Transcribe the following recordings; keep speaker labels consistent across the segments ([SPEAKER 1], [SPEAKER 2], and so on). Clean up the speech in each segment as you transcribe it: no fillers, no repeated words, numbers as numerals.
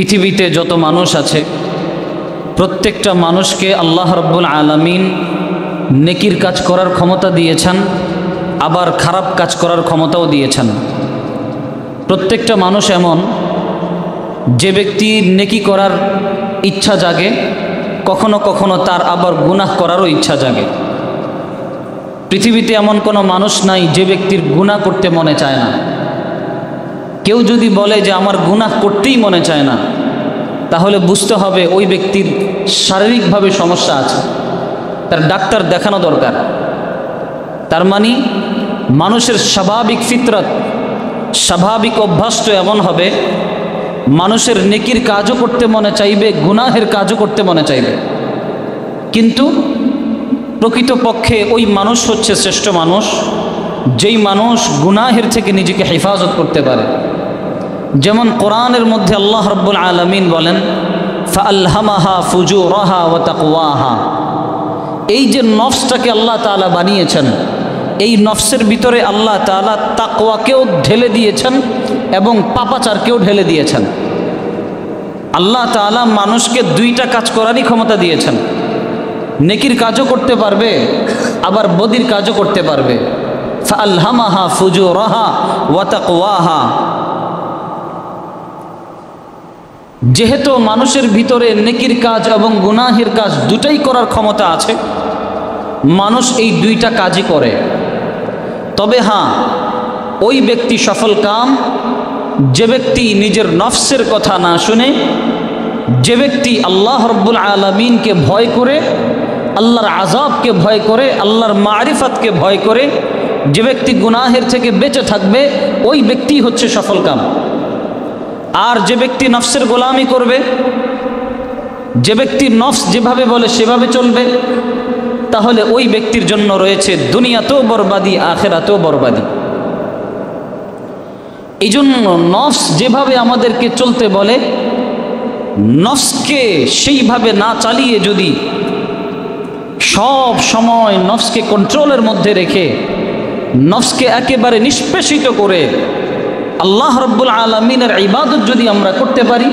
[SPEAKER 1] পৃথিবীতে যত মানুষ আছে প্রত্যেকটা মানুষকে আল্লাহ রাব্বুল আলামিন নেকির কাজ করার ক্ষমতা দিয়েছেন, আবার খারাপ কাজ করার ক্ষমতাও দিয়েছেন। প্রত্যেকটা মানুষ এমন, যে ব্যক্তি নেকি করার ইচ্ছা জাগে, কখনো কখনো তার আবার গুনাহ করারও ইচ্ছা জাগে। পৃথিবীতে এমন কোনো মানুষ নাই যে ব্যক্তির গুনাহ করতে মনে চায় না। কেউ যদি বলে যে আমার গুনাহ করতেই মনে চায় না, তাহলে বুঝতে হবে ওই ব্যক্তির শারীরিকভাবে সমস্যা আছে, তার ডাক্তার দেখানো দরকার। তার মানে মানুষের স্বাভাবিক ফিতরত, স্বাভাবিক অভ্যাস তো এমন হবে, মানুষের নেকির কাজও করতে মনে চাইবে, গুনাহের কাজও করতে মনে চাইবে। কিন্তু প্রকৃতপক্ষে ওই মানুষ হচ্ছে শ্রেষ্ঠ মানুষ, যেই মানুষ গুনাহের থেকে নিজেকে হেফাজত করতে পারে। যেমন কোরআনের মধ্যে আল্লাহ রাব্বুল আলামিন বলেন, ফাআলহামাহা ফুজুরাহা ওয়া তাকওয়াহা। এই যে নফসটাকে আল্লাহ তাআলা বানিয়েছেন, এই নফসের ভিতরে আল্লাহ তাআলা তাকওয়াকেও ঢেলে দিয়েছেন এবং পাপাচারকেও ঢেলে দিয়েছেন। আল্লাহ তাআলা মানুষকে দুইটা কাজ করারই ক্ষমতা দিয়েছেন, নেকির কাজও করতে পারবে, আবার বদির কাজও করতে পারবে। ফাআলহামাহা ফুজুরাহা ওয়া তাকওয়াহা। যেহেতু মানুষের ভিতরে নেকির কাজ এবং গুনাহের কাজ দুটাই করার ক্ষমতা আছে, মানুষ এই দুইটা কাজই করে। তবে হ্যাঁ, ওই ব্যক্তি সফল কাম যে ব্যক্তি নিজের নফসের কথা না শুনে, যে ব্যক্তি আল্লাহ রাব্বুল আলামিনকে ভয় করে, আল্লাহর আযাবকে ভয় করে, আল্লাহর মারিফতকে ভয় করে, যে ব্যক্তি গুনাহের থেকে বেঁচে থাকবে, ওই ব্যক্তি হচ্ছে সফল কাম। আর যে ব্যক্তি নফসের গোলামি করবে, যে ব্যক্তি নফস যেভাবে বলে সেভাবে চলবে, তাহলে ওই ব্যক্তির জন্য রয়েছে দুনিয়াতেও বরবাদি, আখিরাতেও বরবাদি। এই জন্য নফস যেভাবে আমাদেরকে চলতে বলে, নফসকে সেইভাবে না চালিয়ে যদি সব সময় নফসকে কন্ট্রোলের মধ্যে রেখে, নফসকে একেবারে নিষ্পেষিত করে আল্লাহ রাব্বুল আলামিনের ইবাদত যদি আমরা করতে পারি,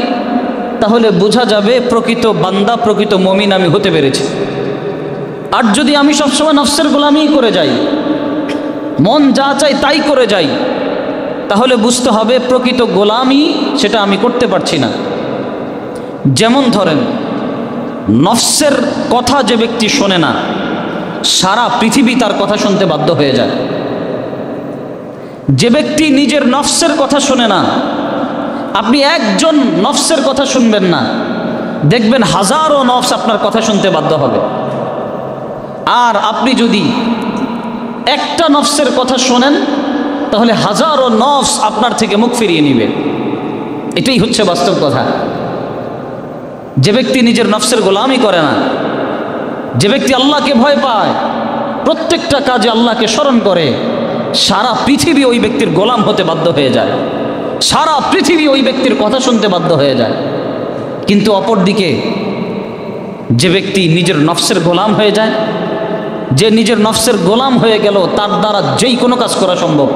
[SPEAKER 1] তাহলে বোঝা যাবে প্রকৃত বান্দা, প্রকৃত মুমিন আমি হতে পেরেছি। আর যদি আমি সবসময় নফসের গোলামি করে যাই, মন যা চাই তাই করে যাই, তাহলে বুঝতে হবে প্রকৃত গোলামি সেটা আমি করতে পারছি না। যেমন ধরেন, নফসের কথা যে ব্যক্তি শোনে না, সারা পৃথিবী তার কথা শুনতে বাধ্য হয়ে যায়। যে ব্যক্তি নিজের নফসের কথা শোনে না, আপনি একজন নফসের কথা শুনবেন না, দেখবেন হাজারো নফস আপনার কথা শুনতে বাধ্য হবে। আর আপনি যদি একটা নফসের কথা শোনেন, তাহলে হাজারো নফস আপনার থেকে মুখ ফিরিয়ে নিবে। এটাই হচ্ছে বাস্তব কথা। যে ব্যক্তি নিজের নফসের গোলামি করে না, যে ব্যক্তি আল্লাহকে ভয় পায়, প্রত্যেকটা কাজে আল্লাহকে স্মরণ করে, সারা পৃথিবী ওই ব্যক্তির গোলাম হতে বাধ্য হয়ে যায়, সারা পৃথিবী ওই ব্যক্তির কথা শুনতে বাধ্য হয়ে যায়। কিন্তু অপরদিকে যে ব্যক্তি নিজের নফসের গোলাম হয়ে যায়, যে নিজের নফসের গোলাম হয়ে গেল, তার দ্বারা যেই কোনো কাজ করা সম্ভব।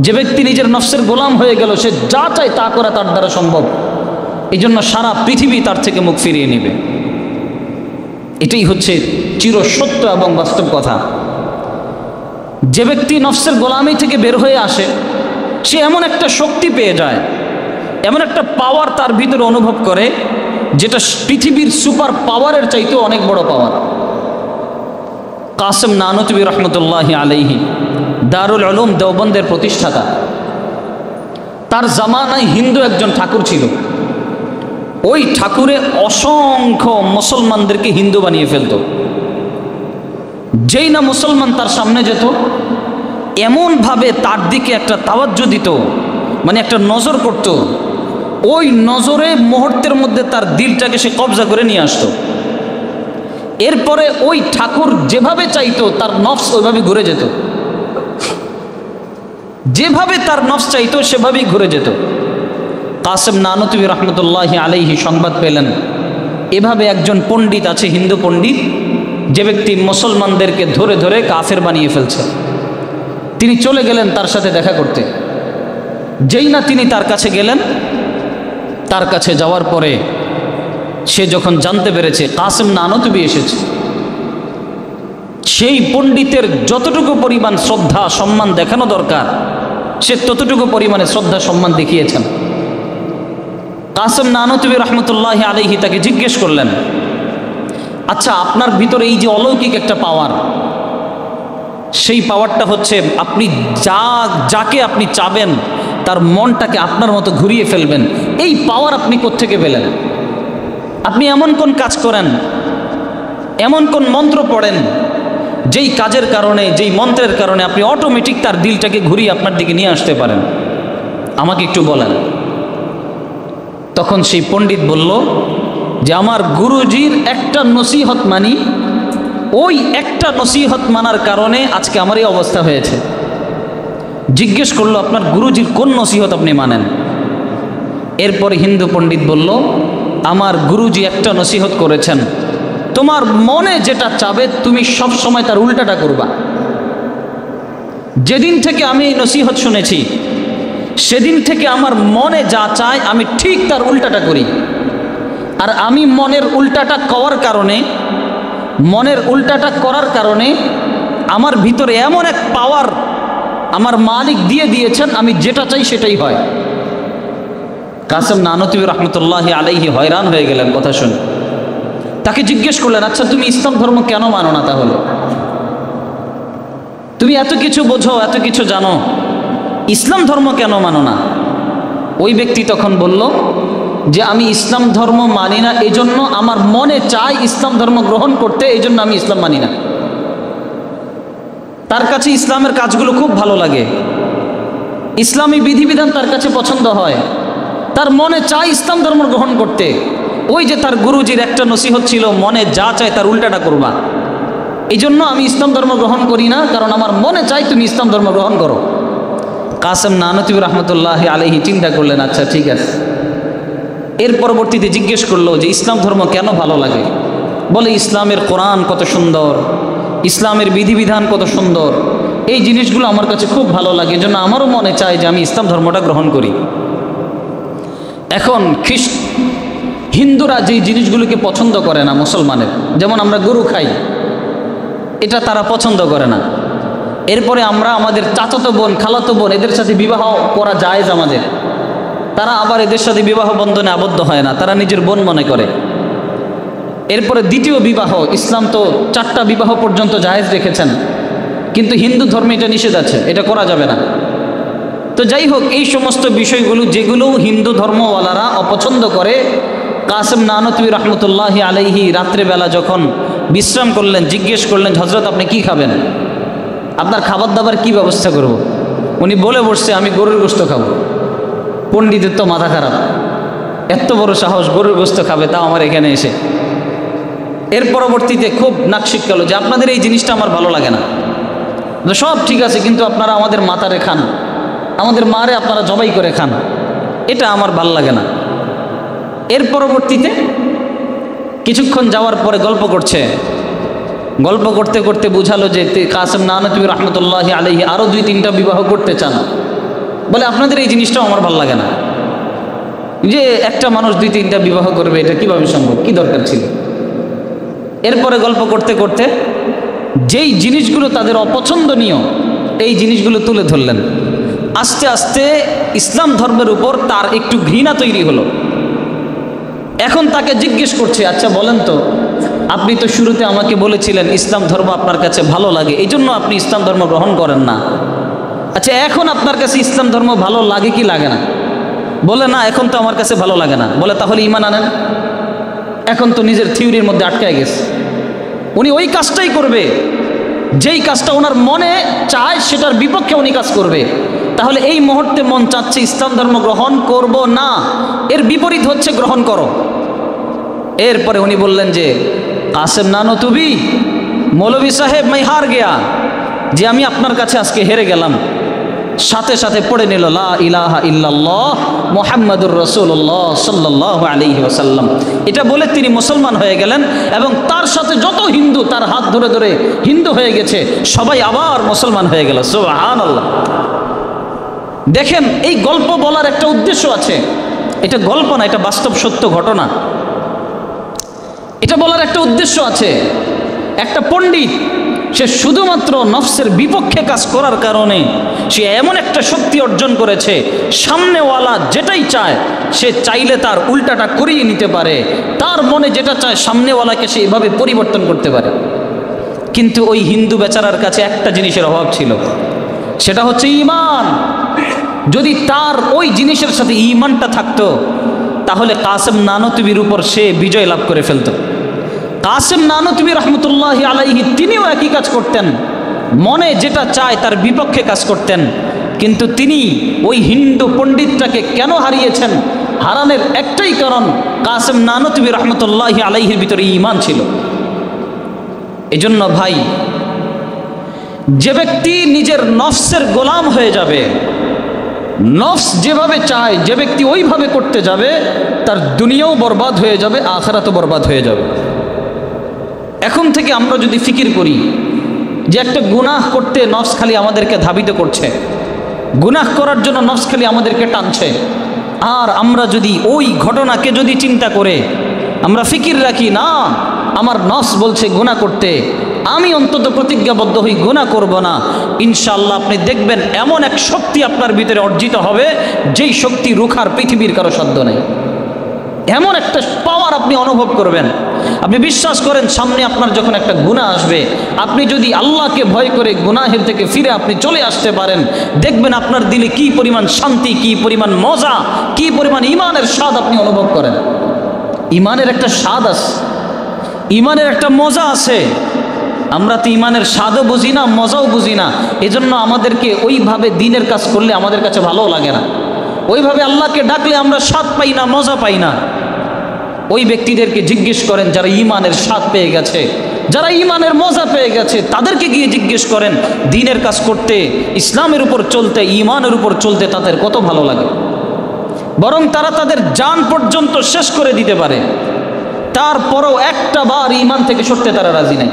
[SPEAKER 1] যে ব্যক্তি নিজের নফসের গোলাম হয়ে গেল, সে যা চায় তা করা তার দ্বারা সম্ভব। এই জন্য সারা পৃথিবী তার থেকে মুখ ফিরিয়ে নেবে। এটাই হচ্ছে চিরসত্য এবং বাস্তব কথা। যে ব্যক্তি নফসের গোলামি থেকে বের হয়ে আসে, সে এমন একটা শক্তি পেয়ে যায়, এমন একটা পাওয়ার তার ভিতরে অনুভব করে, যেটা পৃথিবীর সুপার পাওয়ারের চাইতেও অনেক বড় পাওয়ার। কাসেম নানুতুবি রহমতুল্লাহি আলাইহি, দারুল উলুম দেওবন্দের প্রতিষ্ঠাতা, তার জামানায় হিন্দু একজন ঠাকুর ছিল। ওই ঠাকুরে অসংখ্য মুসলমানদেরকে হিন্দু বানিয়ে ফেলত। যেই না মুসলমান তার সামনে যেত, এমনভাবে তার দিকে একটা তাওয়াজ্জু দিত, মানে একটা নজর করত, ওই নজরে মুহূর্তের মধ্যে তার দিলটাকে সে কবজা করে নিয়ে আসতো। এরপরে ওই ঠাকুর যেভাবে চাইতো তার নফস ওইভাবে ঘুরে যেত, যেভাবে তার নফস চাইতো সেভাবেই ঘুরে যেত। কাসেম নানুতুবি রহমতুল্লাহি আলাইহি সংবাদ পেলেন, এভাবে একজন পণ্ডিত আছে, হিন্দু পণ্ডিত, যে ব্যক্তি মুসলমানদেরকে ধরে ধরে কাফের বানিয়ে ফেলছে। তিনি চলে গেলেন তার সাথে দেখা করতে। যেই না তিনি তার কাছে গেলেন, তার কাছে যাওয়ার পরে সে যখন জানতে পেরেছে কাসেম নানতুবি এসেছে, সেই পণ্ডিতের যতটুকু পরিমাণ শ্রদ্ধা সম্মান দেখানো দরকার সে ততটুকু পরিমাণে শ্রদ্ধা সম্মান দেখিয়েছেন। কাসেম নানতুবি রহমতুল্লাহ আলাইহি তাকে জিজ্ঞেস করলেন, আচ্ছা আপনার ভিতরে এই যে অলৌকিক একটা পাওয়ার, সেই পাওয়ারটা হচ্ছে আপনি যাকে আপনি চাবেন তার মনটাকে আপনার মতো ঘুরিয়ে ফেলবেন, এই পাওয়ার আপনি কোত্থেকে পেলেন? আপনি এমন কোন কাজ করেন, এমন কোন মন্ত্র পড়েন যেই কাজের কারণে, যেই মন্ত্রের কারণে আপনি অটোমেটিক তার দিলটাকে ঘুরিয়ে আপনার দিকে নিয়ে আসতে পারেন, আমাকে একটু বলেন। তখন সেই পণ্ডিত বলল যে আমার গুরুজির একটা নসিহত মানি, ওই একটা নসিহত মানার কারণে আজকে আমার এই অবস্থা হয়েছে। জিজ্ঞেস করলো আপনার গুরুজির কোন নসিহত আপনি মানেন? এরপরে হিন্দু পণ্ডিত বলল আমার গুরুজি একটা নসিহত করেছেন, তোমার মনে যেটা চাবে তুমি সব সময় তার উল্টাটা করবা। যেদিন থেকে আমি এই নসিহত শুনেছি সেদিন থেকে আমার মনে যা চায় আমি ঠিক তার উল্টাটা করি। আর আমি মনের উল্টাটা করার কারণে আমার ভিতরে এমন এক পাওয়ার আমার মালিক দিয়ে দিয়েছেন, আমি যেটা চাই সেটাই হয়। কাসেম নানতুবি রহমতুল্লাহ আলাইহি হয়রান হয়ে গেলেন কথা শুনে। তাকে জিজ্ঞেস করলেন, আচ্ছা তুমি ইসলাম ধর্ম কেন মানো না? তাহলে তুমি এত কিছু বোঝো, এত কিছু জানো, ইসলাম ধর্ম কেন মানো না? ওই ব্যক্তি তখন বলল যে আমি ইসলাম ধর্ম মানি না, এজন্য আমার মনে চায় ইসলাম ধর্ম গ্রহণ করতে, এই জন্য আমি ইসলাম মানি না। তার কাছে ইসলামের কাজগুলো খুব ভালো লাগে, ইসলামী বিধিবিধান তার কাছে পছন্দ হয়, তার মনে চায় ইসলাম ধর্ম গ্রহণ করতে। ওই যে তার গুরুজির একটা নসিহত ছিল, মনে যা চায় তার উল্টাটা করবা, এই জন্য আমি ইসলাম ধর্ম গ্রহণ করি না, কারণ আমার মনে চাই তুমি ইসলাম ধর্ম গ্রহণ করো। কাসেম নানতুবি রহমতুল্লাহ আলাইহি চিন্তা করলেন, আচ্ছা ঠিক আছে। এর পরবর্তীতে জিজ্ঞেস করলো যে ইসলাম ধর্ম কেন ভালো লাগে? বলে ইসলামের কোরআন কত সুন্দর, ইসলামের বিধিবিধান কত সুন্দর, এই জিনিসগুলো আমার কাছে খুব ভালো লাগে, এজন্য আমারও মনে চায় যে আমি ইসলাম ধর্মটা গ্রহণ করি। এখন হিন্দুরা যেই জিনিসগুলোকে পছন্দ করে না মুসলমানের, যেমন আমরা গরু খাই, এটা তারা পছন্দ করে না। এরপরে আমরা আমাদের চাচাতো বোন, খালাতো বোন, এদের সাথে বিবাহ করা জায়েজ আমাদের, তারা আবার এদের সাথে বিবাহ বন্ধনে আবদ্ধ হয় না, তারা নিজের বোন মনে করে। এরপরে দ্বিতীয় বিবাহ, ইসলাম তো 4টা বিবাহ পর্যন্ত জায়েজ রেখেছেন, কিন্তু হিন্দু ধর্মে এটা নিষেধ আছে, এটা করা যাবে না। তো যাই হোক, এই সমস্ত বিষয়গুলো যেগুলো হিন্দু ধর্মওয়ালারা অপছন্দ করে, কাসেম নানতুবি রহমতুল্লাহ আলাইহি রাত্রেবেলা যখন বিশ্রাম করলেন, জিজ্ঞেস করলেন হযরত আপনি কি খাবেন, আপনার খাবার দাবার কি ব্যবস্থা করব? উনি বলে বসছে আমি গরুর গোশত খাবো। পণ্ডিতের তো মাথা খারাপ, এত বড় সাহস গরুর গোশত খাবে, তাও আমার এখানে এসে। এর পরবর্তীতে খুব নাক শিটকালো যে আপনাদের এই জিনিসটা আমার ভালো লাগে না, সব ঠিক আছে কিন্তু আপনারা আমাদের মাথারে খান, আমাদের মারে আপনারা জবাই করে খান, এটা আমার ভাল লাগে না। এর পরবর্তীতে কিছুক্ষণ যাওয়ার পরে গল্প করতে করতে বুঝালো যে কাসেম নানতুবি রহমতুল্লাহ আলাইহি আরও 2-3টা বিবাহ করতে চান। বলে আপনাদের এই জিনিসটাও আমার ভাল লাগে না, যে একটা মানুষ 2-3টা বিবাহ করবে, এটা কিভাবে সম্ভব, কি দরকার ছিল? এরপরে গল্প করতে করতে যেই জিনিসগুলো তাদের অপছন্দনীয় এই জিনিসগুলো তুলে ধরলেন। আস্তে আস্তে ইসলাম ধর্মের উপর তার একটু ঘৃণা তৈরি হলো। এখন তাকে জিজ্ঞেস করছে, আচ্ছা বলেন তো, আপনি তো শুরুতে আমাকে বলেছিলেন ইসলাম ধর্ম আপনার কাছে ভালো লাগে, এই জন্য আপনি ইসলাম ধর্ম গ্রহণ করেন না। আচ্ছা এখন আপনার কাছে ইসলাম ধর্ম ভালো লাগে কি লাগে না? বলে না, এখন তো আমার কাছে ভালো লাগে না। বলে তাহলে ঈমান আনেন। এখন তো নিজের থিওরির মধ্যে আটকায় গেছে, উনি ওই কাজটাই করবে যেই কাজটা ওনার মনে চায়, সেটার বিপক্ষে উনি কাজ করবে। তাহলে এই মুহূর্তে মন চাচ্ছে ইসলাম ধর্ম গ্রহণ করব না, এর বিপরীত হচ্ছে গ্রহণ করো। এরপরে উনি বললেন যে কাসেম নানতুবি, মৌলভী সাহেব मैं हार गया, যে আমি আপনার কাছে আজকে হেরে গেলাম। সাথে সাথে পড়ে নিল লা ইলাহা ইল্লাল্লাহ মুহাম্মাদুর রাসূলুল্লাহ সাল্লাল্লাহু আলাইহি ওয়াসাল্লাম। এটা বলে তিনি মুসলমান হয়ে গেলেন এবং তার সাথে যত হিন্দু তার হাত ধরে ধরে হিন্দু হয়ে গেছে, সবাই আবার মুসলমান হয়ে গেল। সুবহানাল্লাহ। দেখেন এই গল্প বলার একটা উদ্দেশ্য আছে, এটা গল্প না, এটা বাস্তব সত্য ঘটনা। এটা বলার একটা উদ্দেশ্য আছে। একটা পণ্ডিত সে শুধুমাত্র নফসের বিপক্ষে কাজ করার কারণে সে এমন একটা শক্তি অর্জন করেছে, সামনেওয়ালা যেটাই চায় সে চাইলে তার উল্টাটা করিয়ে নিতে পারে। তার মনে যেটা চায় সামনেওয়ালাকে সে এভাবে পরিবর্তন করতে পারে। কিন্তু ওই হিন্দু বেচারার কাছে একটা জিনিসের অভাব ছিল, সেটা হচ্ছে ঈমান। যদি তার ওই জিনিসের সাথে ঈমানটা থাকতো তাহলে কাসেম নানতুবির উপর সে বিজয় লাভ করে ফেলত। কাসেম নানতুবি রহমতুল্লাহি আলাইহি তিনিও একই কাজ করতেন, মনে যেটা চায় তার বিপক্ষে কাজ করতেন। কিন্তু তিনি ওই হিন্দু পণ্ডিতটাকে কেন হারিয়েছেন? হারানোর একটাই কারণ, কাসেম নানতুবি রহমতুল্লাহি আলাইহির ভিতরে ঈমান ছিল। এজন্য ভাই, যে ব্যক্তি নিজের নফসের গোলাম হয়ে যাবে, নফস যেভাবে চায় যে ব্যক্তি ওইভাবে করতে যাবে, তার দুনিয়াও বরবাদ হয়ে যাবে, আখিরাতও বরবাদ হয়ে যাবে। এখন থেকে আমরা যদি ফিকির করি যে একটা গুনাহ করতে নফস খালি আমাদেরকে ধাবিত করছে, গুনাহ করার জন্য নফস খালি আমাদেরকে টানছে, আর আমরা যদি ওই ঘটনাকে যদি চিন্তা করে আমরা ফিকির রাখি, না আমার নফস বলছে গুনাহ করতে, আমি অন্তত প্রতিজ্ঞাবদ্ধ হই গুনাহ করব না, ইনশাআল্লাহ আপনি দেখবেন এমন এক শক্তি আপনার ভিতরে অর্জিত হবে যেই শক্তি রুখার পৃথিবীর কারো সাধ্য নেই। এমন একটা পাওয়ার আপনি অনুভব করবেন। আপনি বিশ্বাস করেন, সামনে আপনার যখন একটা গুনাহ আসবে, আপনি যদি আল্লাহকে ভয় করে গুনাহের থেকে ফিরে আপনি চলে আসতে পারেন, দেখবেন আপনার দিলে কি পরিমাণ শান্তি, কি পরিমাণ মজা, কি পরিমাণ ঈমানের স্বাদ আপনি অনুভব করেন। ঈমানের একটা স্বাদ আছে, ঈমানের একটা মজা আছে। আমরা তো ঈমানের স্বাদও বুঝি না, মজাও বুঝি না। এজন্য আমাদেরকে ওইভাবে দিনের কাজ করলে আমাদের কাছে ভালোও লাগে না, ওইভাবে আল্লাহকে ডাকলে আমরা স্বাদ পাই না, মজা পাই না। ওই ব্যক্তিদেরকে জিজ্ঞেস করেন যারা ঈমানের স্বাদ পেয়ে গেছে, যারা ঈমানের মজা পেয়ে গেছে, তাদেরকে গিয়ে জিজ্ঞেস করেন দিনের কাজ করতে, ইসলামের উপর চলতে, ঈমানের উপর চলতে তাদের কত ভালো লাগে। বরং তারা তাদের জান পর্যন্ত শেষ করে দিতে পারে, তারপরও একটা বার ঈমান থেকে সরতে তারা রাজি নাই।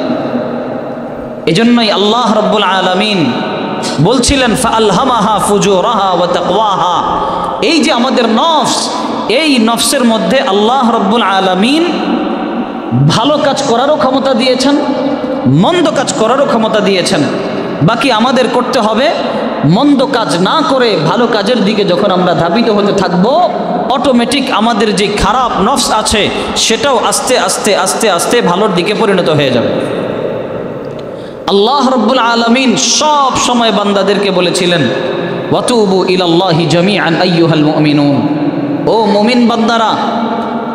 [SPEAKER 1] এজন্যই আল্লাহ রাব্বুল আলামিন বলছিলেন ফাআলহামাহা ফুজুরাহা ওয়া তাকওয়াহা। এই যে আমাদের নফস, এই নফসের মধ্যে আল্লাহ রাব্বুল আলামিন ভালো কাজ করারও ক্ষমতা দিয়েছেন, মন্দ কাজ করারও ক্ষমতা দিয়েছেন। বাকি আমাদের করতে হবে মন্দ কাজ না করে ভালো কাজের দিকে যখন আমরা ধাবিত হতে থাকব, অটোমেটিক আমাদের যে খারাপ নফস আছে সেটাও আস্তে আস্তে আস্তে আস্তে ভালোর দিকে পরিণত হয়ে যাবে। আল্লাহ রাব্বুল আলামিন সব সময় বান্দাদেরকে বলেছিলেন ওয়াতুবু ইলাল্লাহি জামিআন আইয়ুহাল মুমিনুন, ও মুমিন বান্দারা,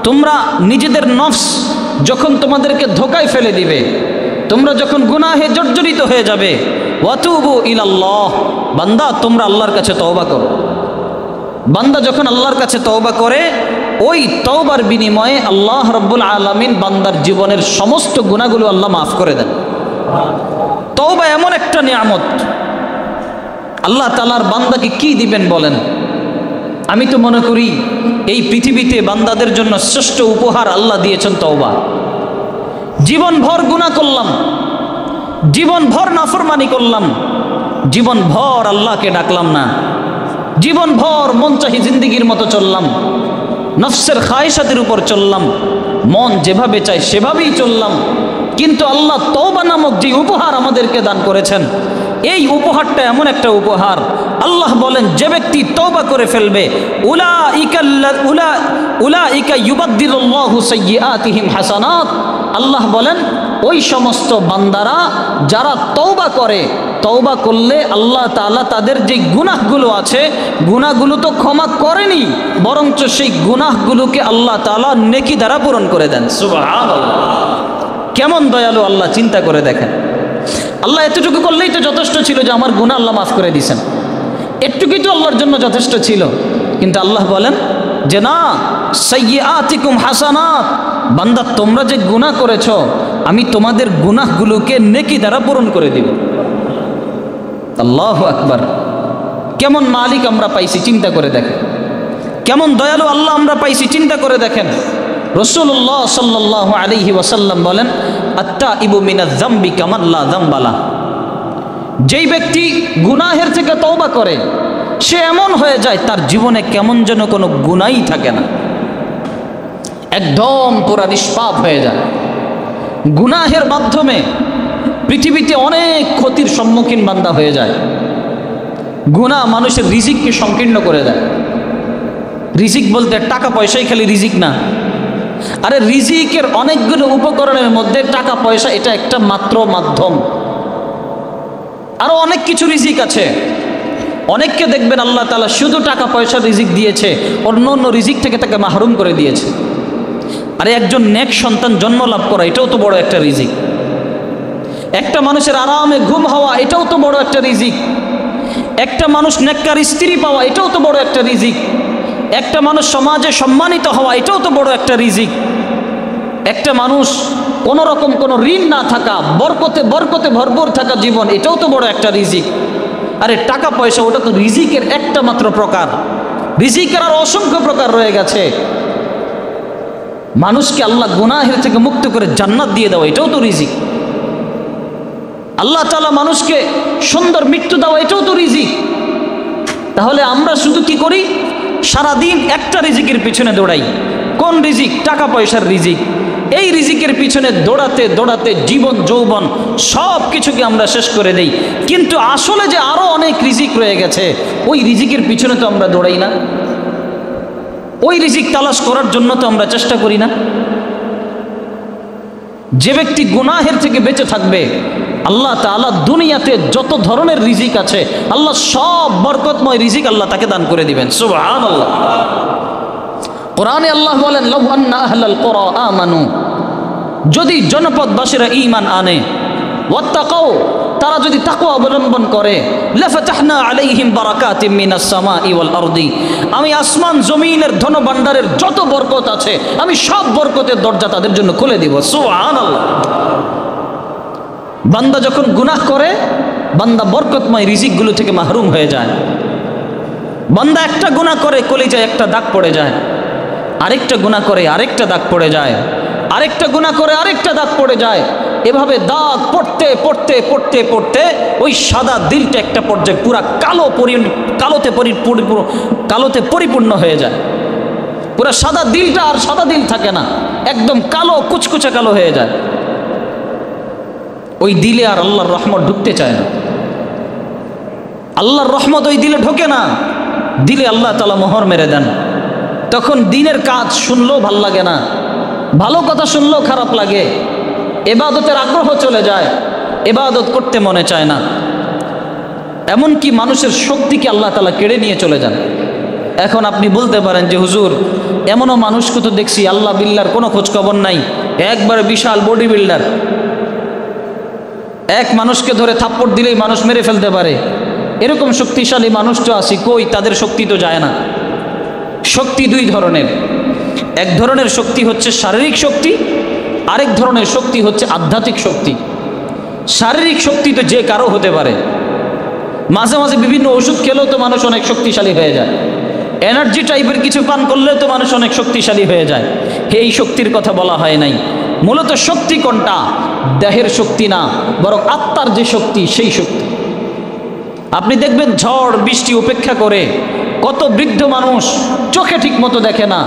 [SPEAKER 1] তোমরা নিজেদের নফস যখন তোমাদেরকে ধোকায় ফেলে দিবে, তোমরা যখন গুনাহে জর্জরিত হয়ে যাবে, ওয়াতুবু ইলাল্লাহ, বান্দা তোমরা আল্লাহর কাছে তওবা করো। বান্দা যখন আল্লাহর কাছে তওবা করে, ওই তওবার বিনিময়ে আল্লাহ রাব্বুল আলামিন বান্দার জীবনের সমস্ত গুনাহগুলো আল্লাহ মাফ করে দেন। তওবা এমন একটা নিয়ামত, আল্লাহ তাআলার বান্দাকে কি দিবেন বলেন? আমি তো মনে করি এই পৃথিবীতে বান্দাদের জন্য শ্রেষ্ঠ উপহার আল্লাহ দিয়েছেন তওবা। জীবনভর গুনাহ করলাম, জীবনভর নাফরমানি করলাম, জীবনভর আল্লাহকে ডাকলাম না, জীবনভর মনচাহি জিন্দেগির মতো চললাম, নফসের খায়েশাতের উপর চললাম, মন যেভাবে চায় সেভাবেই চললাম। কিন্তু আল্লাহ তওবা নামক যে উপহার আমাদেরকে দান করেছেন, এই উপহারটা এমন একটা উপহার, আল্লাহ বলেন যে ব্যক্তি তওবা করে ফেলবে, উলাইকা ইউবাদদিলুল্লাহু সাইয়্যাতিহিম হাসানাত, আল্লাহ বলেন ওই সমস্ত বান্দারা যারা তওবা করে, তওবা করলে আল্লাহ তাআলা তাদের যে গুনাহগুলো আছে, গুনাহগুলো তো ক্ষমা করেনি, বরঞ্চ সেই গুনাহগুলোকে আল্লাহ তাআলা নেকি দ্বারা পূরণ করে দেন। সুবহানাল্লাহ, কেমন দয়ালু আল্লাহ, চিন্তা করে দেখেন। আল্লাহ এতটুকু করলেই তো যথেষ্ট ছিল যে আমার গুনাহ আল্লাহ মাফ করে দিয়েছেন, এটুকুই তো আল্লাহর জন্য যথেষ্ট ছিল। কিন্তু আল্লাহ বলেন যে না, সাইয়্যাতিকুম হাসানাত, বান্দা তোমরা যে গুনাহ করেছ আমি তোমাদের গুনাহগুলোকে নেকি দ্বারা পূরণ করে দিব। আল্লাহু আকবার, কেমন মালিক আমরা পাইছি চিন্তা করে দেখেন, কেমন দয়ালু আল্লাহ আমরা পাইছি চিন্তা করে দেখেন। রাসূলুল্লাহ সাল্লাল্লাহু আলাইহি ওয়াসাল্লাম বলেন আত্তাইবু মিনাজ যামবি কামান লা যামবা লা, যেই ব্যক্তি গুনাহের থেকে তওবা করে সে এমন হয়ে যায় তার জীবনে কেমন যেন কোনো গুনাহই থাকে না, একদম পুরা নিষ্পাপ হয়ে যায়। গুনাহের মাধ্যমে পৃথিবীতে অনেক ক্ষতির সম্মুখীন বান্দা হয়ে যায়। গুনাহ মানুষের রিজিককে সংকীর্ণ করে দেয়। রিজিক বলতে টাকা পয়সাই খালি রিজিক না, আরে রিজিকের অনেকগুলো উপকরণের মধ্যে টাকা পয়সা এটা একটা মাত্র মাধ্যম। আরো অনেক কিছু রিজিক আছে। অনেককে দেখবেন আল্লাহ তাআলা শুধু টাকা পয়সা রিজিক দিয়েছে, অন্য অন্য রিজিক থেকে তাকে মাহরুম করে দিয়েছে। আরে একজন নেক সন্তান জন্ম লাভ করা এটাও তো বড় একটা রিজিক। একটা মানুষের আরামে ঘুম হওয়া এটাও তো বড় একটা রিজিক। একটা মানুষ নেককার স্ত্রী পাওয়া এটাও তো বড় একটা রিজিক। একটা মানুষ সমাজে সম্মানিত হওয়া এটাও তো বড় একটা রিজিক। একটা মানুষ কোনো রকম কোনো ঋণ না থাকা, বরকতে বরকতে ভরপুর থাকা জীবন, এটাও তো বড় একটা রিজিক। আরে টাকা পয়সা ওটা তো রিজিকের একটা মাত্র প্রকার। রিজিকের আর অসংখ্য প্রকার রয়ে গেছে। মানুষকে আল্লাহ গুনাহের থেকে মুক্ত করে জান্নাত দিয়ে দেওয়া এটাও তো রিজিক। আল্লাহ তাআলা মানুষকে সুন্দর মৃত্যু দেওয়া এটাও তো রিজিক। তাহলে আমরা শুধু কি করি? সারাদিন একটা রিজিকের পিছনে দৌড়াই। কোন রিজিক? টাকা পয়সার রিজিক। এই রিজিকের পিছনে দৌড়াতে দৌড়াতে জীবন যৌবন সব কিছুকে আমরা শেষ করে দেই। কিন্তু আসলে যে আরো অনেক রিজিক রয়ে গেছে, ওই রিজিকের পিছনে তো আমরা দৌড়াই না। ওই রিজিক তালাশ করার জন্য তো আমরা চেষ্টা করি না। যে ব্যক্তি গুনাহের থেকে বেঁচে থাকবে, আল্লাহ তাআলা দুনিয়াতে যত ধরনের রিজিক আছে আল্লাহ সব বরকতময় রিজিক আল্লাহ তাকে দান করে দিবেন। সুবহানাল্লাহ। কোরআনে আল্লাহ বলেন, লাউ আন্না আহলাল কুরা আমানু, যদি জনপদবাসীরা ঈমান আনে, ওয়াত্তাকাও, তারা যদি তাকওয়া অবলম্বন করে, লাফাতাহনা আলাইহিম বারাকাতিম মিনাস সামাই ওয়াল আরদি, আমি আসমান জমিনের ধন ভাণ্ডারের যত বরকত আছে আমি সব বরকতের দরজা তাদের জন্য খুলে দিব। সুবহানাল্লাহ। বান্দা যখন গুনাহ করে, বান্দা বরকতময় রিজিকগুলো থেকে মাহরুম হয়ে যায়। বান্দা একটা গুনাহ করে কলিজায় একটা দাগ পড়ে যায়, আরেকটা গুনাহ করে আরেকটা দাগ পড়ে যায়, আরেকটা গুনাহ করে আরেকটা দাগ পড়ে যায়। এভাবে দাগ পড়তে পড়তে পড়তে পড়তে ওই সাদা দিলটা একটা পর্যায়ে পুরা কালোতে পরিপূর্ণ হয়ে যায়। পুরা সাদা দিলটা আর সাদা দিল থাকে না, একদম কালো কুচকুচে কালো হয়ে যায়। ওই দিলে আর আল্লাহর রহমত ঢুকতে চায় না। আল্লাহর রহমত ওই দিলে ঢোকে না। দিলে আল্লাহ তাআলা মোহর মেরে দেন। তখন দিনের কাজ শুনলেও ভাল লাগে না, ভালো কথা শুনলেও খারাপ লাগে, ইবাদতের আগ্রহ চলে যায়, ইবাদত করতে মনে চায় না। এমনকি মানুষের শক্তিকে আল্লাহ তাআলা কেড়ে নিয়ে চলে যান। এখন আপনি বলতে পারেন যে হুজুর, এমনও মানুষকে তো দেখছি আল্লাহ বিল্লাহর কোনো খোঁজ খবর নাই, একবারে বিশাল বডি বিল্ডার, এক মানুষকে ধরে থাপ্পড় দিলেই মানুষ মেরে ফেলতে পারে, এরকম শক্তিশালী মানুষ তো আছে, কই তাদের শক্তি তো যায় না। শক্তি দুই ধরনের। এক ধরনের শক্তি হচ্ছে শারীরিক শক্তি, আরেক ধরনের শক্তি হচ্ছে আধ্যাত্মিক শক্তি। শারীরিক শক্তি তো যে কারো হতে পারে, মাঝে মাঝে বিভিন্ন ওষুধ খেলেও তো মানুষ অনেক শক্তিশালী হয়ে যায়, এনার্জি টাইপের কিছু পান করলেও তো মানুষ অনেক শক্তিশালী হয়ে যায়। এই শক্তির কথা বলা হয় নাই। মূলত শক্তি কোনটা? দেহের শক্তি না, বরং আত্মার যে শক্তি, সেই শক্তি। আপনি দেখবেন ঝড় বৃষ্টি উপেক্ষা করে কত বৃদ্ধ মানুষ চোখে ঠিক মতো দেখে না,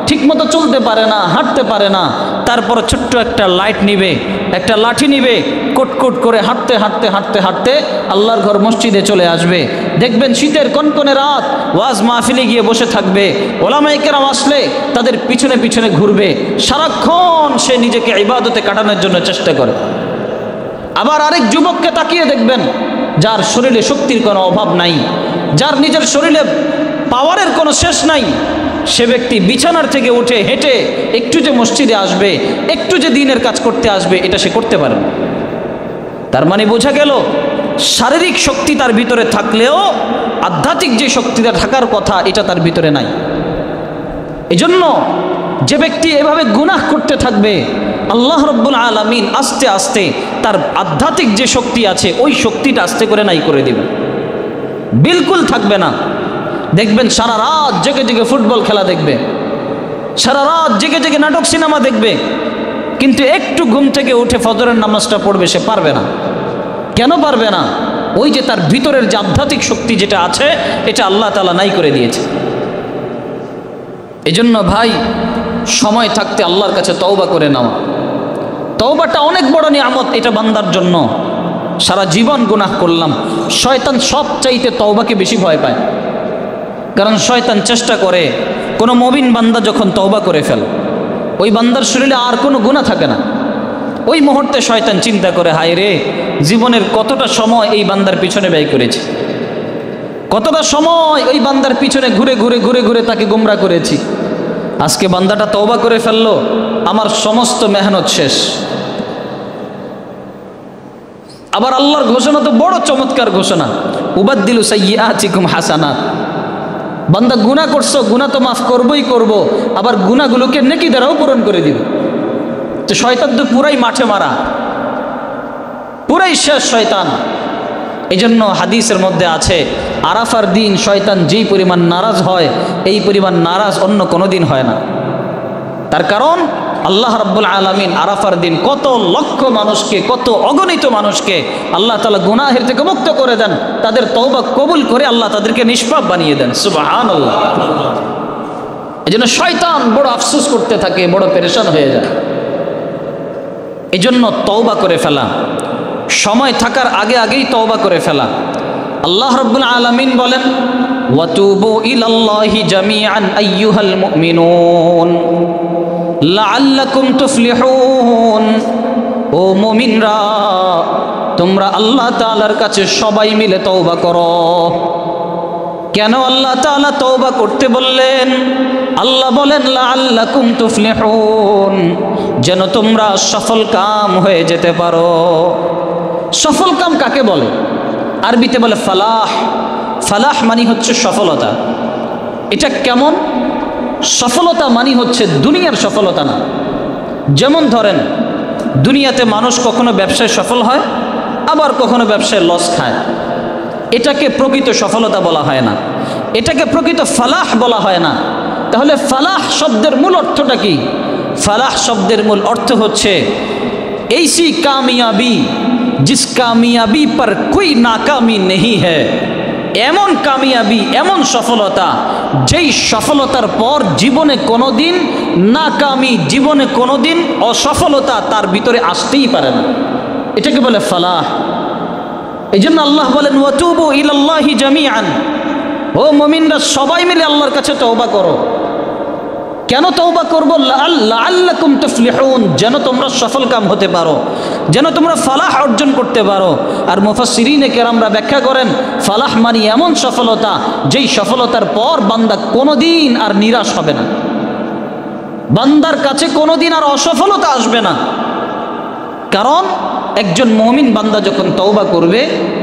[SPEAKER 1] ঠিক মতো চলতে পারে না, হাঁটতে পারে না, তারপর ছোট্ট একটা লাইট নিবে, একটা লাঠি নিবে, কোটকোট করে হাঁটতে হাঁটতে হাঁটতে হাঁটতে আল্লাহর ঘর মসজিদে চলে আসবে। দেখবেন শীতের কনকনে রাত ওয়াজ মাহফিলে গিয়ে বসে থাকবে, ওলামায়ে কেরাম আসলে তাদের পিছনে পিছনে ঘুরবে, সারাক্ষণ সে নিজেকে ইবাদতে কাটানোর জন্য চেষ্টা করে। আবার আরেক যুবককে তাকিয়ে দেখবেন, যার শরীরে শক্তির কোনো অভাব নাই, যার নিজের শরীরে পাওয়ারের কোনো শেষ নাই, সে ব্যক্তি বিছানার থেকে উঠে হেঁটে একটু যে মসজিদে আসবে, একটু যে দিনের কাজ করতে আসবে, এটা সে করতে পারে না। তার মানে বোঝা গেল শারীরিক শক্তি তার ভিতরে থাকলেও আধ্যাত্মিক যে শক্তিটা থাকার কথা এটা তার ভিতরে নাই। এজন্য যে ব্যক্তি এভাবে গুনাহ করতে থাকবে, আল্লাহ রাব্বুল আলামিন আস্তে আস্তে তার আধ্যাত্মিক যে শক্তি আছে ওই শক্তিটা আস্তে করে নাই করে দিবে, বিলকুল থাকবে না। দেখবেন সারা রাত জেগে জেগে ফুটবল খেলা দেখবে, সারা রাত জেগে জেগে নাটক সিনেমা দেখবে, কিন্তু একটু ঘুম থেকে উঠে ফজরের নামাজটা পড়বে সে পারবে না। কেন পারবে না? ওই যে তার ভিতরের যে আধ্যাত্মিক শক্তি যেটা আছে এটা আল্লাহ তাআলা নাই করে দিয়েছে। এজন্য ভাই সময় থাকতে আল্লাহর কাছে তওবা করে নাও। তওবাটা অনেক বড় নিয়ামত এটা বান্দার জন্য। সারা জীবন গুনাহ করলাম, শয়তান সব চাইতে তওবাকে বেশি ভয় পায়। কারণ শয়তান চেষ্টা করে কোনো মুমিন বান্দা যখন তওবা করে ফেলে, ওই বান্দার শরীরে আর কোনো গুনাহ থাকে না, ওই মুহূর্তে শয়তান চিন্তা করে, হায় রে, জীবনের কতটা সময় এই বান্দার পিছনে ব্যয় করেছি, কতটা সময় ওই বান্দার পিছনে ঘুরে ঘুরে ঘুরে ঘুরে তাকে গোমরা করেছি। আজকে বান্দাটা তওবা করে ফেললো, আমার সমস্ত মেহনত শেষ। আবার আল্লাহর ঘোষণা তো বড় চমৎকার ঘোষণা, উবাদ্দিলু সাইয়্যাতিকুম হাসানাত। বান্দা গুনাহ করছো, গুনাহ তো মাফ করবই করব, আবার গুনাহগুলোকে নেকি দ্বারাও পূরণ করে দিব। তো শয়তান তো পুরাই মাঠে মারা, পুরাই শেষ শয়তান। এই জন্য হাদিসের মধ্যে আছে, আরাফার দিন শয়তান যেই পরিমাণ নারাজ হয়, এই পরিমাণ নারাজ অন্য কোনো দিন হয় না। তার কারণ আল্লাহ রাব্বুল আলামিন আরাফার দিন কত লক্ষ মানুষকে, কত অগণিত মানুষকে আল্লাহ তাআলা গুনাহের থেকে মুক্ত করে দেন, তাদের তওবা কবুল করে আল্লাহ তাদেরকে নিষ্পাপ বানিয়ে দেন। সুবহানাল্লাহ। এই জন্য শয়তান বড় আফসোস করতে থাকে, বড় পেরেশান হয়ে যায়। এই জন্য তওবা করে ফেলা, সময় থাকার আগে আগেই তওবা করে ফেলা। আল্লাহ রাব্বুল আলামিন বলেন, ওয়াতুবু ইলাল্লাহি জামিআন আইয়ুহাল মুমিনুন লাআল্লাকুম তুফলিহুন। ও মুমিনরা, তোমরা আল্লাহ তাআলার কাছে সবাই মিলে তওবা করো। কেন আল্লাহ তাআলা তওবা করতে বললেন? আল্লাহ বলেন, লাআল্লাকুম তুফলিহুন, যেন তোমরা সফল কাম হয়ে যেতে পারো। সফল কাম কাকে বলে? আরবিতে বলে ফালাহ। ফালাহ মানে হচ্ছে সফলতা। এটা কেমন? সফলতা মানে হচ্ছে দুনিয়ার সফলতা না। যেমন ধরেন, দুনিয়াতে মানুষ কখনো ব্যবসায় সফল হয়, আবার কখনো ব্যবসায় লস খায়। এটাকে প্রকৃত সফলতা বলা হয় না, এটাকে প্রকৃত ফালাহ বলা হয় না। তাহলে ফালাহ শব্দের মূল অর্থটা কি? ফালাহ শব্দের মূল অর্থ হচ্ছে ऐसी कामयाबी जिस कामयाबी पर कोई नाकामी नहीं है। এমন কামিয়াবি, এমন সফলতা, যেই সফলতার পর জীবনে কোনোদিন নাকামি, জীবনে কোনোদিন অসফলতা তার ভিতরে আসতেই পারে না। এটাকে বলে ফালাহ। এই জন্য আল্লাহ বলেন, ওয়াতুবু ইলাল্লাহি জামিআন। ও মুমিনরা, সবাই মিলে আল্লাহর কাছে তওবা করো। কেন তওবা করব? লাআল্লাকুম তুফলিহুন, যেন তোমরা সফল কাম হতে পারো, যেন তোমরা ফালাহ অর্জন করতে পারো। আর মুফাসসিরিনে কেরামরা ব্যাখ্যা করেন, ফালাহ মানে এমন সফলতা, যেই সফলতার পর বান্দা কোনোদিন আর নিরাশ হবে না, বান্দার কাছে কোনোদিন আর অসফলতা আসবে না। কারণ একজন মুমিন বান্দা যখন তওবা করবে,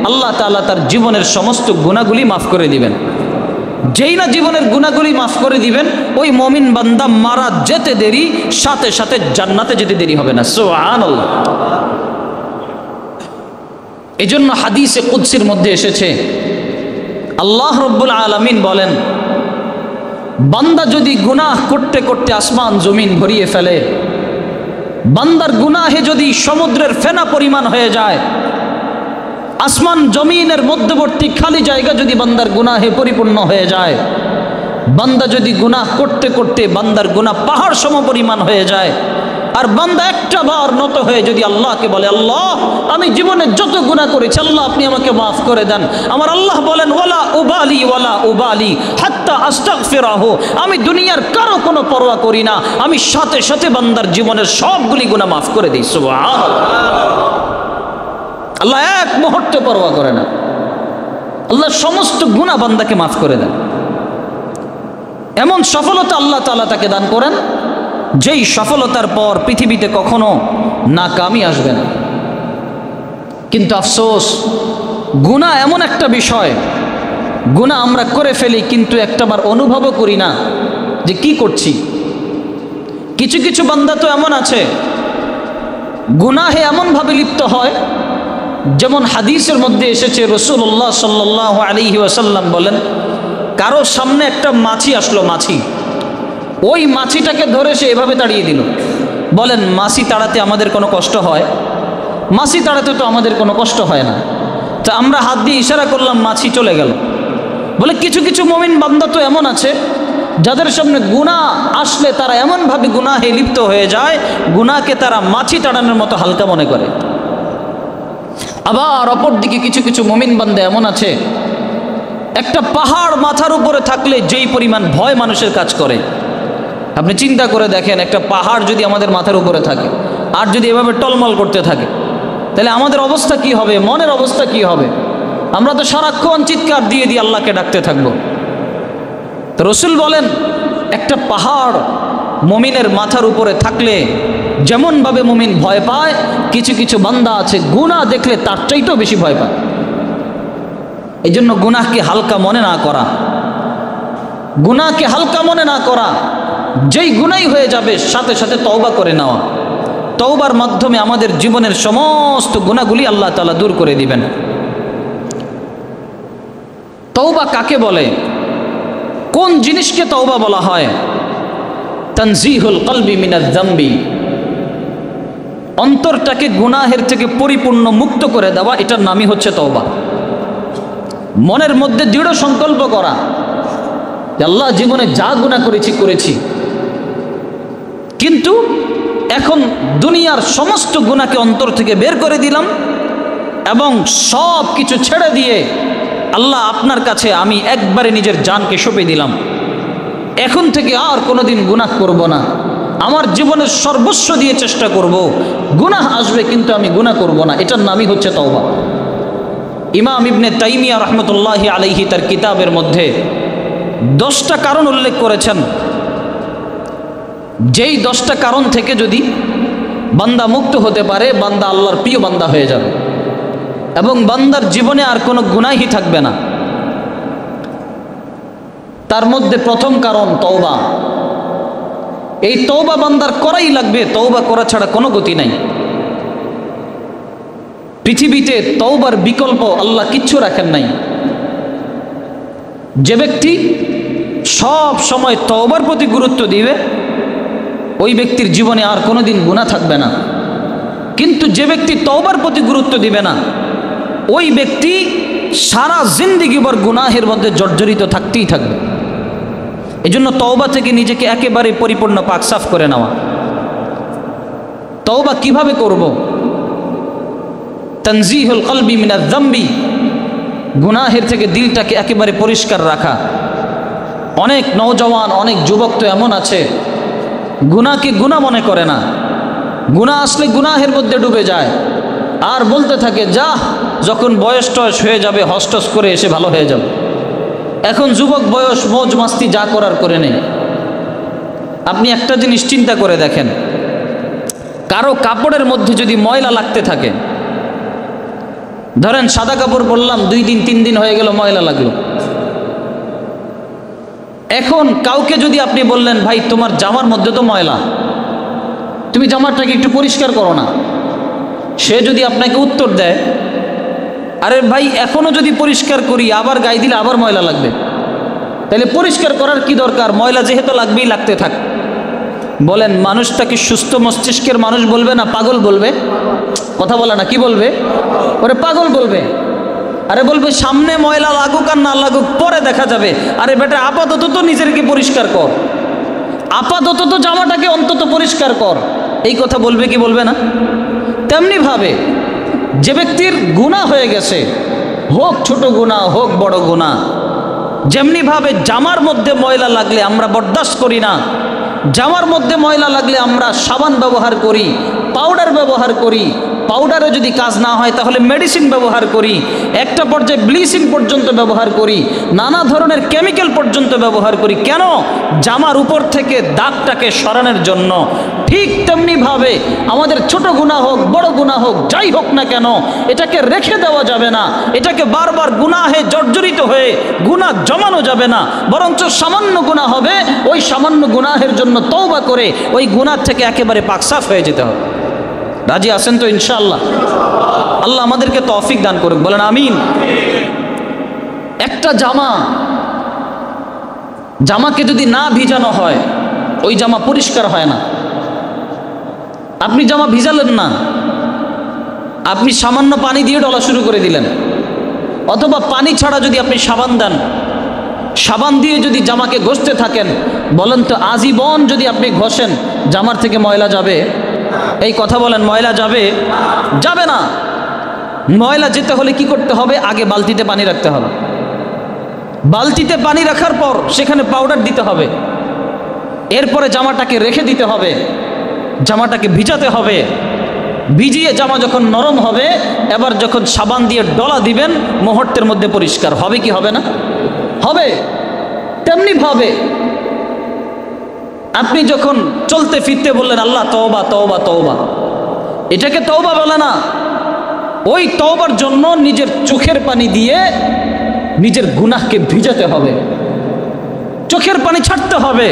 [SPEAKER 1] আল্লাহ তাআলা তার জীবনের সমস্ত গুনাহগুলি মাফ করে দিবেন। যেই না জীবনের গুনাহগুলি মাফ করে দিবেন, ওই মুমিন বান্দা মারা যেতে দেরি, সাথে সাথে জান্নাতে যেতে দেরি হবে না। সুবহানাল্লাহ। এজন্য হাদিসে কুদসির মধ্যে এসেছে, আল্লাহ রাব্বুল আলামিন বলেন, বান্দা যদি গুনাহ করতে করতে আসমান জমিন ভরিয়ে ফেলে, বান্দার গুনাহে যদি সমুদ্রের ফেনা পরিমাণ হয়ে যায়, আসমান জমিনের মধ্যবর্তী খালি জায়গা যদি বান্দার গুনাহে পরিপূর্ণ হয়ে যায়, বান্দা যদি গুনাহ করতে করতে বান্দার গুনাহ পাহাড় সম পরিমাণ হয়ে যায়, আর বান্দা একটা বার নত হয়ে যদি আল্লাহকে বলে, আল্লাহ আমি জীবনে যত গুনাহ করেছি আল্লাহ আপনি আমাকে মাফ করে দেন, আমার আল্লাহ বলেন, ওয়ালা উবালি হাত্তা আস্তাগফিরাহু, আমি দুনিয়ার কারো কোনো পরোয়া করি না, আমি সাথে সাথে বান্দার জীবনের সবগুলি গুনাহ মাফ করে দিই। সুবহানাল্লাহ। আল্লাহ এক মুহূর্তে পরোয়া করে না, আল্লাহ সমস্ত গুনাহ বান্দাকে মাফ করে দেন। এমন সফলতা আল্লাহ তাআলা তাকে দান করেন, যেই সফলতার পর পৃথিবীতে কখনো নাকামি আসবে না। কিন্তু আফসোস, গুনাহ এমন একটা বিষয়, গুনাহ আমরা করে ফেলি কিন্তু একটাবার অনুভবও করি না যে কি করছি। কিছু কিছু বান্দা তো এমন আছে, গুনাহে এমনভাবে লিপ্ত হয়, যেমন হাদিসের মধ্যে এসেছে, রাসূলুল্লাহ সাল্লাল্লাহু আলাইহি ওয়াসাল্লাম বলেন, কারো সামনে একটা মাছি আসলো, মাছি, ওই মাছিটাকে ধরে সে এভাবে তাড়িয়ে দিল। বলেন, মাছি তাড়াতে আমাদের কোনো কষ্ট হয়? মাছি তাড়াতে তো আমাদের কোনো কষ্ট হয় না। তা আমরা হাত দিয়ে ইশারা করলাম, মাছি চলে গেল। বলে কিছু কিছু মুমিন বান্দা তো এমন আছে যাদের সামনে গুনাহ আসলে তারা এমনভাবে গুনাহে লিপ্ত হয়ে যায়, গুনাহকে তারা মাছি তাড়ানোর মতো হালকা মনে করে। আবার অপরদিকে কিছু কিছু মুমিন বান্দা এমন আছে, একটা পাহাড় মাথার উপরে থাকলে যেই পরিমাণ ভয় মানুষের কাজ করে, আপনি চিন্তা করে দেখেন, একটা পাহাড় যদি আমাদের মাথার উপরে থাকে আর যদি এভাবে টলমল করতে থাকে, তাহলে আমাদের অবস্থা কি হবে, মনের অবস্থা কি হবে? আমরা তো সারাক্ষণ চিৎকার দিয়ে দিয়ে আল্লাহকে ডাকতে থাকবো। তো রসুল বলেন, একটা পাহাড় মুমিনের মাথার উপরে থাকলে যেমনভাবে মুমিন ভয় পায়, কিছু কিছু বান্দা আছে গুনাহ দেখলে তার চাইতেও বেশি ভয় পায়। এই জন্য গুনাহকে হালকা মনে না করা, গুনাহকে হালকা মনে না করা, যেই গুনাহই হয়ে যাবে সাথে সাথে তওবা করে নেওয়া। তওবার মাধ্যমে আমাদের জীবনের সমস্ত গুনাহগুলি আল্লাহ তাআলা দূর করে দিবেন। তওবা কাকে বলে, কোন জিনিসকে তওবা বলা হয়? তানজিহুল কলবি মিনাজ যামবি, অন্তরটাকে গুনাহের থেকে পরিপূর্ণ মুক্ত করে দেওয়া, এটার নামই হচ্ছে তওবা। মনের মধ্যে দৃঢ় সংকল্প করা যে আল্লাহ, জীবনে যা গুনাহ করেছি, কিন্তু এখন দুনিয়ার সমস্ত গুনাহকে অন্তর থেকে বের করে দিলাম এবং সব কিছু ছেড়ে দিয়ে আল্লাহ আপনার কাছে আমি একবারে নিজের জানকে সঁপে দিলাম। এখন থেকে আর কোনোদিন গুনাহ করব না, আমার জীবনের সর্বস্ব দিয়ে চেষ্টা করব, গুনাহ আসবে কিন্তু আমি গুনাহ করব না। এটার নামই হচ্ছে তওবা। ইমাম ইবনে তাইমিয়া রহমতুল্লাহি আলাইহি তার কিতাবের মধ্যে 10টা কারণ উল্লেখ করেছেন, যেই 10টা কারণ থেকে যদি বান্দা মুক্ত হতে পারে, বান্দা আল্লাহর প্রিয় বান্দা হয়ে যাবে এবং বান্দার জীবনে আর কোনো গুনাহই থাকবে না। তার মধ্যে প্রথম কারণ তওবা। এই তওবা বান্দার করাই লাগবে, তওবা করা ছাড়া কোনো গতি নাই। পৃথিবীতে তওবার বিকল্প আল্লাহ কিচ্ছু রাখেন নাই। যে ব্যক্তি সব সময় তওবার প্রতি গুরুত্ব দিবে, ওই ব্যক্তির জীবনে আর কোনোদিন গুনাহ থাকবে না। কিন্তু যে ব্যক্তি তওবার প্রতি গুরুত্ব দিবে না, ওই ব্যক্তি সারা জিন্দেগিভর গুনাহের মধ্যে জর্জরিত থাকতেই থাকবে। এজন্য তওবা থেকে নিজেকে একেবারে পরিপূর্ণ পাক সাফ করে নেওয়া। তওবা কিভাবে করব? তানজিহুল কলবি মিনাজ যামবি, গুনাহের থেকে দিলটাকে একেবারে পরিষ্কার রাখা। অনেক নওজওয়ান, অনেক যুবক তো এমন আছে গুনাহকে গুনাহ মনে করে না, গুনাহ আসলে গুনাহের মধ্যে ডুবে যায় আর বলতে থাকে, যা যখন বয়স টয়স হয়ে যাবে হস্টস করে এসে ভালো হয়ে যাবে। এখন যুবক বয়স, মौज মাস্তি যা করার করে নেই। আপনি একটা জিনিস চিন্তা করে দেখেন, কারো কাপড়ের মধ্যে যদি ময়লা লাগতে থাকে, ধরেন সাদা কাপড় পরলাম, 2 দিন 3 দিন হয়ে গেল ময়লা লাগলো। এখন কাউকে যদি আপনি বললেন, ভাই তোমার জামার মধ্যে তো ময়লা, তুমি জামাটাকে একটু পরিষ্কার করো না, সে যদি আপনাকে উত্তর দেয়, আরে ভাই এখনো যদি পরিষ্কার করি আবার গায়ে দিলে আবার ময়লা লাগবে, তাহলে পরিষ্কার করার কি দরকার, ময়লা যেহেতু লাগবেই লাগতে থাক। বলেন মানুষটাকে সুস্থ মস্তিষ্কের মানুষ বলবে না পাগল বলবে? কথা বলে না, কি বলবে? ওরে পাগল বলবে। আরে বলবে সামনে ময়লা লাগুক আর না লাগুক পরে দেখা যাবে। আরে বেটা আপাতত তো নিজেকে পরিষ্কার কর, আপাতত তো জামাটাকে অন্তত পরিষ্কার কর। এই কথা বলবে কি বলবে না? তেমনি ভাবে যে ব্যক্তির গুনাহ হয়ে গেছে, হোক ছোট গুনাহ হোক বড় গুনাহ, যেমনি ভাবে জামার মধ্যে ময়লা লাগলে আমরা বরদাস্ত করি না, জামার মধ্যে ময়লা লাগলে আমরা সাবান ব্যবহার করি, পাউডার ব্যবহার করি, পাউডারে যদি কাজ না হয় তাহলে মেডিসিন ব্যবহার করি, একটা পর্যায়ে ব্লিচিং পর্যন্ত ব্যবহার করি, নানা ধরনের কেমিক্যাল পর্যন্ত ব্যবহার করি। কেন? জামার উপর থেকে দাগটাকে সরানোর জন্য। ঠিক তেমনিভাবে আমাদের ছোট গুনাহ হোক বড় গুনাহ হোক যাই হোক না কেন, এটাকে রেখে দেওয়া যাবে না, এটাকে বারবার গুনাহে জর্জরিত হয়ে গুনাহ জমানো যাবে না, বরঞ্চ সামান্য গুনাহ হবে, ওই সামান্য গুনাহের জন্য তওবা করে ওই গুনাহ থেকে একেবারে পাকসাফ হয়ে যেতে হবে। রাজি আছেন তো ইনশাআল্লাহ? আল্লাহ আমাদেরকে তৌফিক দান করুক, বলেন আমিন। একটা জামাকে যদি না ভিজানো হয় ওই জামা পরিষ্কার হয় না। আপনি জামা ভিজালেন না, আপনি সামান্য পানি দিয়ে ডলা শুরু করে দিলেন, অথবা পানি ছাড়া যদি আপনি সাবান দেন, সাবান দিয়ে যদি জামাকে ঘষতে থাকেন, বলেন তো আজীবন যদি আপনি ঘষেন জামার থেকে ময়লা যাবে? এই কথা বলেন, ময়লা যাবে? যাবে না। ময়লা যেতে হলে কি করতে হবে? আগে বালতিতে পানি রাখতে হবে। বালতিতে পানি রাখার পর সেখানে পাউডার দিতে হবে, এরপরে জামাটাকে রেখে দিতে হবে, জামাটাকে ভিজাতে হবে। ভিজিয়ে জামা যখন নরম হবে, এবার যখন সাবান দিয়ে ডলা দিবেন, মুহূর্তের মধ্যে পরিষ্কার হবে। কি হবে না? হবে। তেমনি ভাবে আপনি যখন চলতে ফিরতে বললেন আল্লাহ তওবা তওবা তওবা, এটাকে তওবা বলে না। ওই তওবার জন্য নিজের চোখের পানি দিয়ে নিজের গুনাহকে ভিজাতে হবে, চোখের পানি ছাড়তে হবে,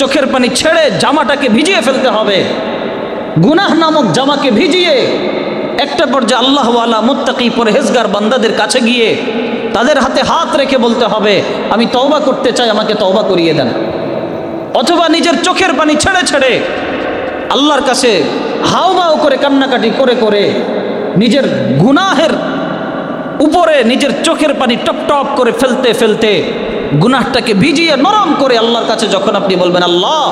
[SPEAKER 1] চোখের পানি ছেড়ে জামাটাকে ভিজিয়ে ফেলতে হবে। গুনাহ নামক জামাকে ভিজিয়ে একটা পর্যায়ে আল্লাহওয়ালা মুত্তাকি পরহেজগার বান্দাদের কাছে গিয়ে তাদের হাতে হাত রেখে বলতে হবে আমি তওবা করতে চাই, আমাকে তওবা করিয়ে দেন। অথবা নিজের চোখের পানি ছেড়ে ছেড়ে আল্লাহর কাছে হাউমাউ করে কান্নাকাটি করে করে নিজের গুনাহের উপরে নিজের চোখের পানি টপ টপ করে ফেলতে ফেলতে গুনাহটাকে ভিজিয়ে নরম করে আল্লাহর কাছে যখন আপনি বলবেন আল্লাহ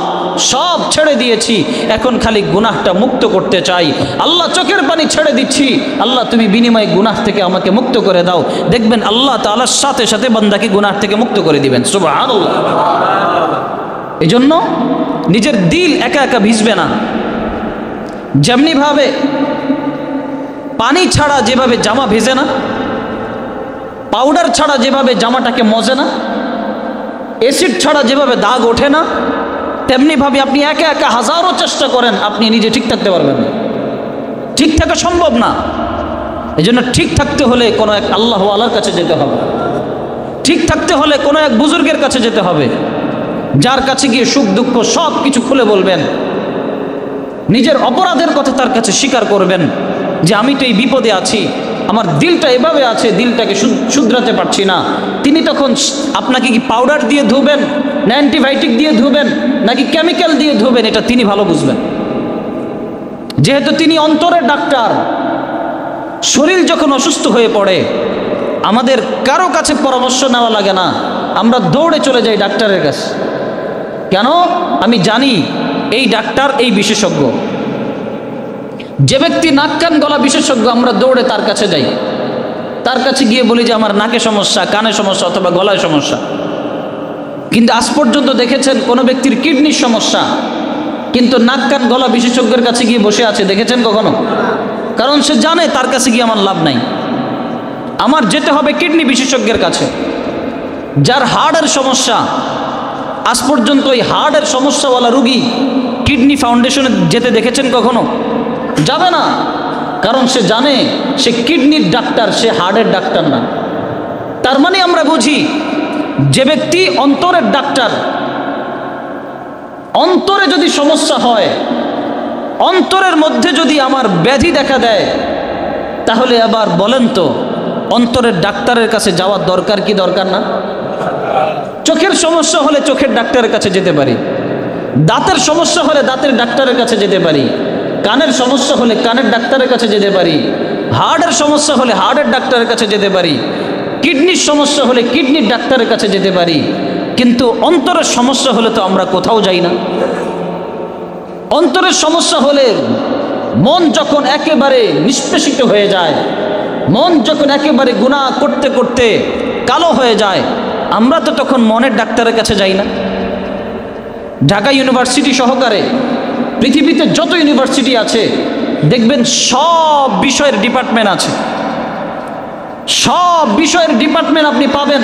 [SPEAKER 1] সব ছেড়ে দিয়েছি, এখন খালি গুনাহটা মুক্ত করতে চাই, আল্লাহ চোখের পানি ছেড়ে দিচ্ছি, আল্লাহ তুমি বিনিময়ে গুনাহ থেকে আমাকে মুক্ত করে দাও, দেখবেন আল্লাহ তাআলার সাথে সাথে বান্দাকে গুনাহ থেকে মুক্ত করে দিবেন। সুবহানাল্লাহ। এই জন্য নিজের দিল একা একা ভিজবে না। যেমনি ভাবে পানি ছাড়া যেভাবে জামা ভিজে না, পাউডার ছাড়া যেভাবে জামাটাকে মজে না, অ্যাসিড ছাড়া যেভাবে দাগ ওঠে না, তেমনিভাবে আপনি একা একা হাজারো চেষ্টা করেন, আপনি নিজে ঠিক থাকতে পারবেন না, ঠিক থাকা সম্ভব না। এই জন্য ঠিক থাকতে হলে কোনো এক আল্লাহওয়ালার কাছে যেতে হবে, ঠিক থাকতে হলে কোনো এক বুজুর্গের কাছে যেতে হবে, যার কাছে গিয়ে সুখ দুঃখ সব কিছু খুলে বলবেন, নিজের অপরাধের কথা তার কাছে স্বীকার করবেন যে আমি তো এই বিপদে আছি, আমার দিলটা এভাবে আছে, দিলটাকে শুধরাতে পারছি না। তিনি তখন আপনাকে কি পাউডার দিয়ে ধুবেন, না অ্যান্টিবায়োটিক দিয়ে ধুবেন, নাকি কেমিক্যাল দিয়ে ধুবেন, এটা তিনি ভালো বুঝবেন। যেহেতু তিনি অন্তরের ডাক্তার। শরীর যখন অসুস্থ হয়ে পড়ে আমাদের কারো কাছে পরামর্শ নেওয়া লাগে না, আমরা দৌড়ে চলে যাই ডাক্তারের কাছে। কেন? আমি জানি এই ডাক্তার এই বিশেষজ্ঞ। যে ব্যক্তি নাক কান গলা বিশেষজ্ঞ, আমরা দৌড়ে তার কাছে যাই, তার কাছে গিয়ে বলি যে আমার নাকে সমস্যা, কানে সমস্যা অথবা গলায় সমস্যা। কিন্তু আজ পর্যন্ত দেখেছেন কোনো ব্যক্তির কিডনির সমস্যা, কিন্তু নাক কান গলা বিশেষজ্ঞের কাছে গিয়ে বসে আছে? দেখেছেন কখনো? কারণ সে জানে তার কাছে গিয়ে আমার লাভ নাই, আমার যেতে হবে কিডনি বিশেষজ্ঞের কাছে। যার হার্টের সমস্যা, আজ পর্যন্ত ওই হার্টের সমস্যাওয়ালা রুগী কিডনি ফাউন্ডেশনে যেতে দেখেছেন কখনো? যাবে না, কারণ সে জানে সে কিডনির ডাক্তার, সে হার্টের ডাক্তার না। তার মানে আমরা বুঝি যে ব্যক্তি অন্তরের ডাক্তার, অন্তরে যদি সমস্যা হয়, অন্তরের মধ্যে যদি আমার ব্যাধি দেখা দেয়, তাহলে আবার বলেন তো অন্তরের ডাক্তারের কাছে যাওয়ার দরকার কি দরকার না? চোখের সমস্যা হলে চোখের ডাক্তারের কাছে যেতে পারি, দাঁতের সমস্যা হলে দাঁতের ডাক্তারের কাছে যেতে পারি, কানের সমস্যা হলে কানের ডাক্তারের কাছে যেতে পারি, হার্টের সমস্যা হলে হার্টের ডাক্তারের কাছে যেতে পারি, কিডনির সমস্যা হলে কিডনির ডাক্তারের কাছে যেতে পারি। কিন্তু অন্তরের সমস্যা হলে তো আমরা কোথাও যাই না। অন্তরের সমস্যা হলে মন যখন একেবারে নিষ্পেষিত হয়ে যায়, মন যখন একেবারে গুনাহ করতে করতে কালো হয়ে যায়, আমরা তো তখন মনের ডাক্তারের কাছে যাই না। ঢাকা ইউনিভার্সিটি সহকারে পৃথিবীতে যত ইউনিভার্সিটি আছে দেখবেন সব বিষয়ের ডিপার্টমেন্ট আছে, সব বিষয়ের ডিপার্টমেন্ট আপনি পাবেন।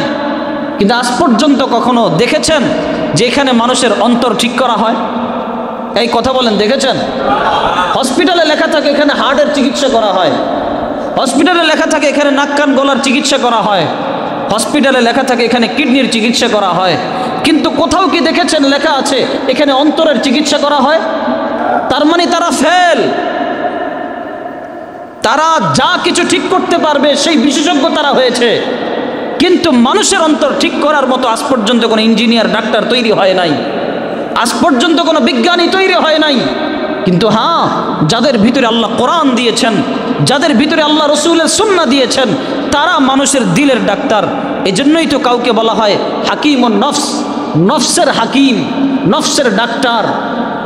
[SPEAKER 1] কিন্তু আজ পর্যন্ত কখনো দেখেছেন যে এখানে মানুষের অন্তর ঠিক করা হয়? এই কথা বলেন, দেখেছেন? হসপিটালে লেখা থাকে এখানে হার্টের চিকিৎসা করা হয়, হসপিটালে লেখা থাকে এখানে নাক কান গলার চিকিৎসা করা হয়, হসপিটালে লেখা থাকে এখানে কিডনির চিকিৎসা করা হয়। কিন্তু কোথাও কি দেখেছেন লেখা আছে এখানে অন্তরের চিকিৎসা করা হয়? তার মানে তারা ফেল। তারা যা কিছু ঠিক করতে পারবে সেই বিশেষজ্ঞ তারা হয়েছে, কিন্তু মানুষের অন্তর ঠিক করার মতো আজ পর্যন্ত কোনো ইঞ্জিনিয়ার ডাক্তার তৈরি হয় নাই, আজ পর্যন্ত কোনো বিজ্ঞানী তৈরি হয় নাই। কিন্তু কিন্তু হ্যাঁ, যাদের ভিতরে আল্লাহ কোরআন দিয়েছেন, যাদের ভিতরে আল্লাহ রসুলের সুন্নাহ দিয়েছেন, তারা মানুষের দিলের ডাক্তার। এজন্যই তো কাউকে বলা হয় হাকিমুন নফস, নফসের হাকিম, নফসের ডাক্তার।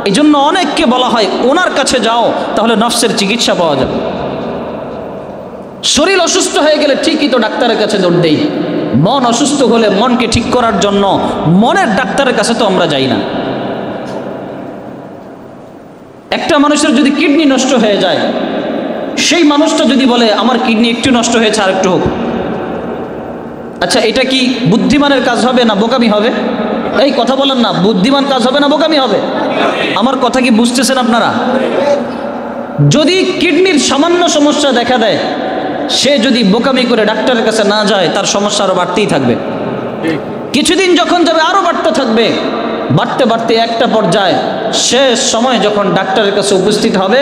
[SPEAKER 1] এই জন্য অনেককে বলা হয় ওনার কাছে যাও, তাহলে নফসের চিকিৎসা পাওয়া যাবে। শরীর অসুস্থ হয়ে গেলে ঠিকই তো ডাক্তারের কাছে দৌড় দেই, মন অসুস্থ হলে মনকে ঠিক করার জন্য মনের ডাক্তারের কাছে তো আমরা যাই না। একটা মানুষের যদি কিডনি নষ্ট হয়ে যায়, সেই মানুষটা যদি বলে আমার কিডনি একটু নষ্ট হয়েছে আর একটু হোক, আচ্ছা এটা কি বুদ্ধিমানের কাজ হবে না বোকামি হবে? এই কথা বলেন না, বুদ্ধিমান কাজ হবে না বোকামি হবে? আমার কথা কি বুঝতেছেন আপনারা? যদি কিডনির সামান্য সমস্যা দেখা দেয়, সে যদি বোকামি করে ডাক্তারের কাছে না যায়, তার সমস্যা আরো বাড়তেই থাকবে। কিছুদিন যখন যাবে আরো বাড়তে থাকবে, বাড়তে বাড়তে একটা পর্যায়ে শেষ সময় যখন ডাক্তারের কাছে উপস্থিত হবে,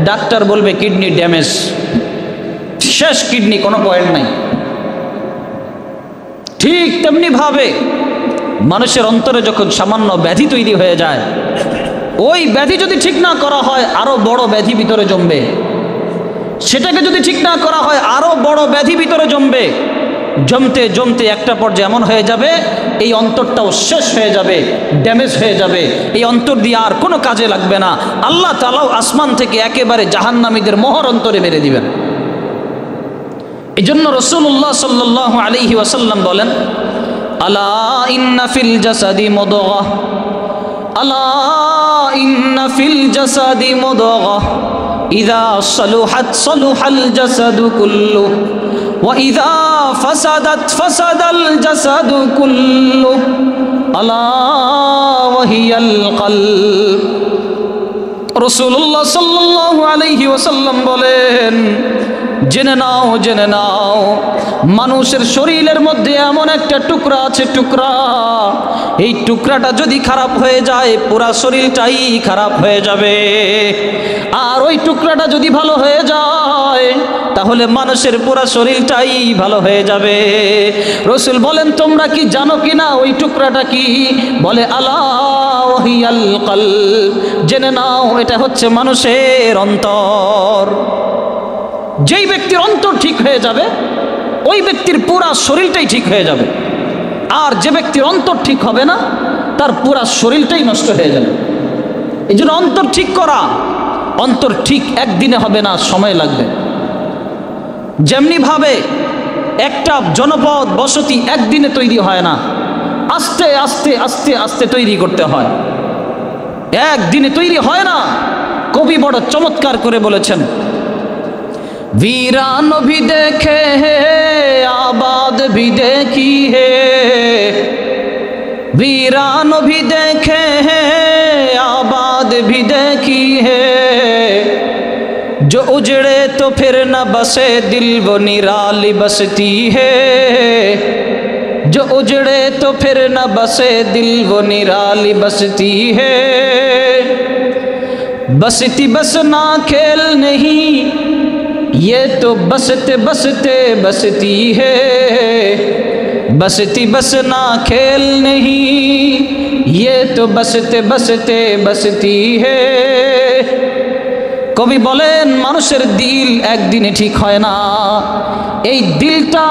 [SPEAKER 1] ডাক্তার বলবে কিডনি ড্যামেজ, শেষ কিডনি, কোনো পয়েন্ট নাই। ঠিক তেমনি ভাবে মানুষের অন্তরে যখন সামান্য ব্যাধি তৈরি হয়ে যায়, ওই ব্যাধি যদি ঠিক না করা হয় আরো বড় ব্যাধি ভিতরে জমবে, সেটাকে যদি ঠিক না করা হয় আরো বড় ব্যাধি ভিতরে জমবে। জমতে জমতে একটা পর্যায়ে এমন হয়ে যাবে এই অন্তরটাও শেষ হয়ে যাবে, ড্যামেজ হয়ে যাবে, এই অন্তর দিয়ে আর কোনো কাজে লাগবে না। আল্লাহ তাআলাও আসমান থেকে একেবারে জাহান্নামীদের মোহর অন্তরে মেরে দিবেন। এই জন্য রাসূলুল্লাহ সাল্লাল্লাহু আলাইহি ওয়াসাল্লাম বলেন, আলা ইন্না ফিল জাসাদি মুদগাহ, আলা ইন্না ফিল জাসাদি মুদগাহ ইযা সালুহাত সালুহাল জাসাদু কুল্লু ওয়া ইযা ফাসাদাত ফাসাদাল জাসাদু কুল্লু আলা ওয়া হিয়াল কলব। রাসূলুল্লাহ সাল্লাল্লাহু আলাইহি ওয়াসাল্লাম বলেন, জেনে নাও, জেনে নাও, মানুষের শরীরের মধ্যে এমন একটা টুকরা আছে, টুকরা, এই টুকরাটা যদি খারাপ হয়ে যায় পুরা শরীরটাই খারাপ হয়ে যাবে। আর ওই টুকরাটা যদি ভালো হয়ে যায় তাহলে মানুষের পুরা শরীরটাই ভালো হয়ে যাবে। রাসূল বলেন, তোমরা কি জানো কিনা ওই টুকরাটা কি? বলে আলা ওয়াহিয়াল কলব, জেনে নাও এটা হচ্ছে মানুষের অন্তর। যেই ব্যক্তির অন্তর ঠিক হয়ে যাবে ওই ব্যক্তির পুরা শরীরটাই ঠিক হয়ে যাবে, আর যে ব্যক্তির অন্তর ঠিক হবে না তার পুরা শরীরটাই নষ্ট হয়ে যাবে। এই জন্য অন্তর ঠিক করা, অন্তর ঠিক একদিনে হবে না, সময় লাগবে। যেমনি ভাবে একটা জনপদ বসতি একদিনে তৈরি হয় না, আস্তে আস্তে আস্তে আস্তে তৈরি করতে হয়, একদিনে তৈরি হয় না। কবি বড় চমৎকার করে বলেছেন, वीरान भी देखे है आबाद भी देखी है, वीरान भी देखे हैं आबाद भी देखी है, जो उजड़े तो फिर न बसे दिल वो निराली बसती है, जो उजड़े तो फिर न बसे दिल वो निराली बसती है, बसती बस ना खेल नहीं ये तो बसते बसते बसती है, बसती बस ना खेल नहीं ये तो बसते बसते बसती है। কবি বলেন, মানুষের দিল একদিনে ঠিক হয় না, এই দিলটা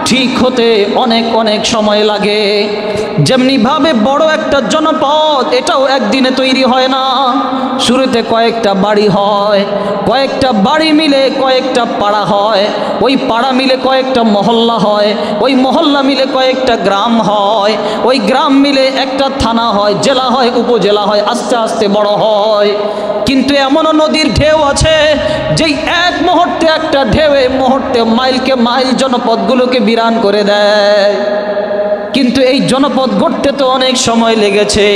[SPEAKER 1] ঠিক হতে অনেক অনেক সময় লাগে। যেমনি ভাবে বড় একটা জনপদ এটাও একদিনে তৈরি হয় না, শুরুতে কয়েকটা বাড়ি হয়, কয়েকটা বাড়ি মিলে কয়েকটা পাড়া হয়, ওই পাড়া মিলে কয়েকটা মহল্লা হয়, ওই মহল্লা মিলে কয়েকটা গ্রাম হয়, ওই গ্রাম মিলে একটা থানা হয়, জেলা হয়, উপজেলা হয়, আস্তে আস্তে বড় হয়। কিন্তু এমনও নদীর ঢেউ আছে যেই এক মুহূর্তে একটা ঢেউ এই মুহূর্তে মাইলকে মাইল জনপদগুলোকে বিরান করে দেয়। কিন্তু এই জনপদ গড়তে তো অনেক সময় লেগেছে,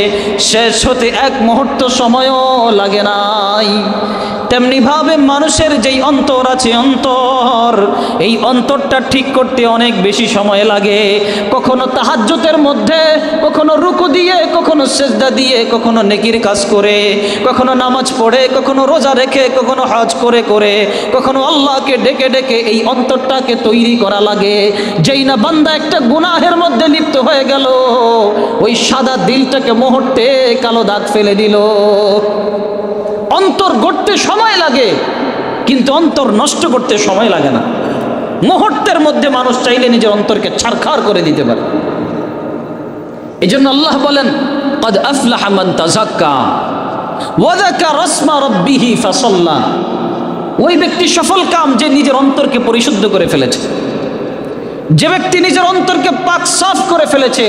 [SPEAKER 1] শেষ হতে এক মুহূর্ত সময়ও লাগে নাই। তেমনি ভাবে মানুষের যেই অন্তর আছে, অন্তর, এই অন্তরটা ঠিক করতে অনেক বেশি সময় লাগে। কখনো তাহাজ্জুদের মধ্যে, কখনো রুকু দিয়ে, কখনো সিজদা দিয়ে, কখনো নেকির কাজ করে, কখনো নামাজ পড়ে, কখনো রোজা রেখে, কখনো হজ করে করে, কখনো আল্লাহকে ডেকে ডেকে এই অন্তরটাকে তৈরি করা লাগে। যেই না বান্দা একটা গুনাহের মধ্যে লিপ্ত হয়ে গেল, ওই সাদা দিলটাকে মুহূর্তে কালো দাগ ফেলে দিল। অন্তর গড়তে সময় লাগে, কিন্তু অন্তর নষ্ট করতে সময় লাগে না। মুহূর্তের মধ্যে মানুষ চাইলে নিজের অন্তরকে ছারখার করে দিতে পারে। এই জন্য আল্লাহ বলেন, قد أفلح من تزكى وذكر اسم ربه فصلى। ওই ব্যক্তি সফল কাম যে নিজের অন্তরকে পরিশুদ্ধ করে ফেলেছে, যে ব্যক্তি নিজের অন্তরকে পাক সাফ করে ফেলেছে,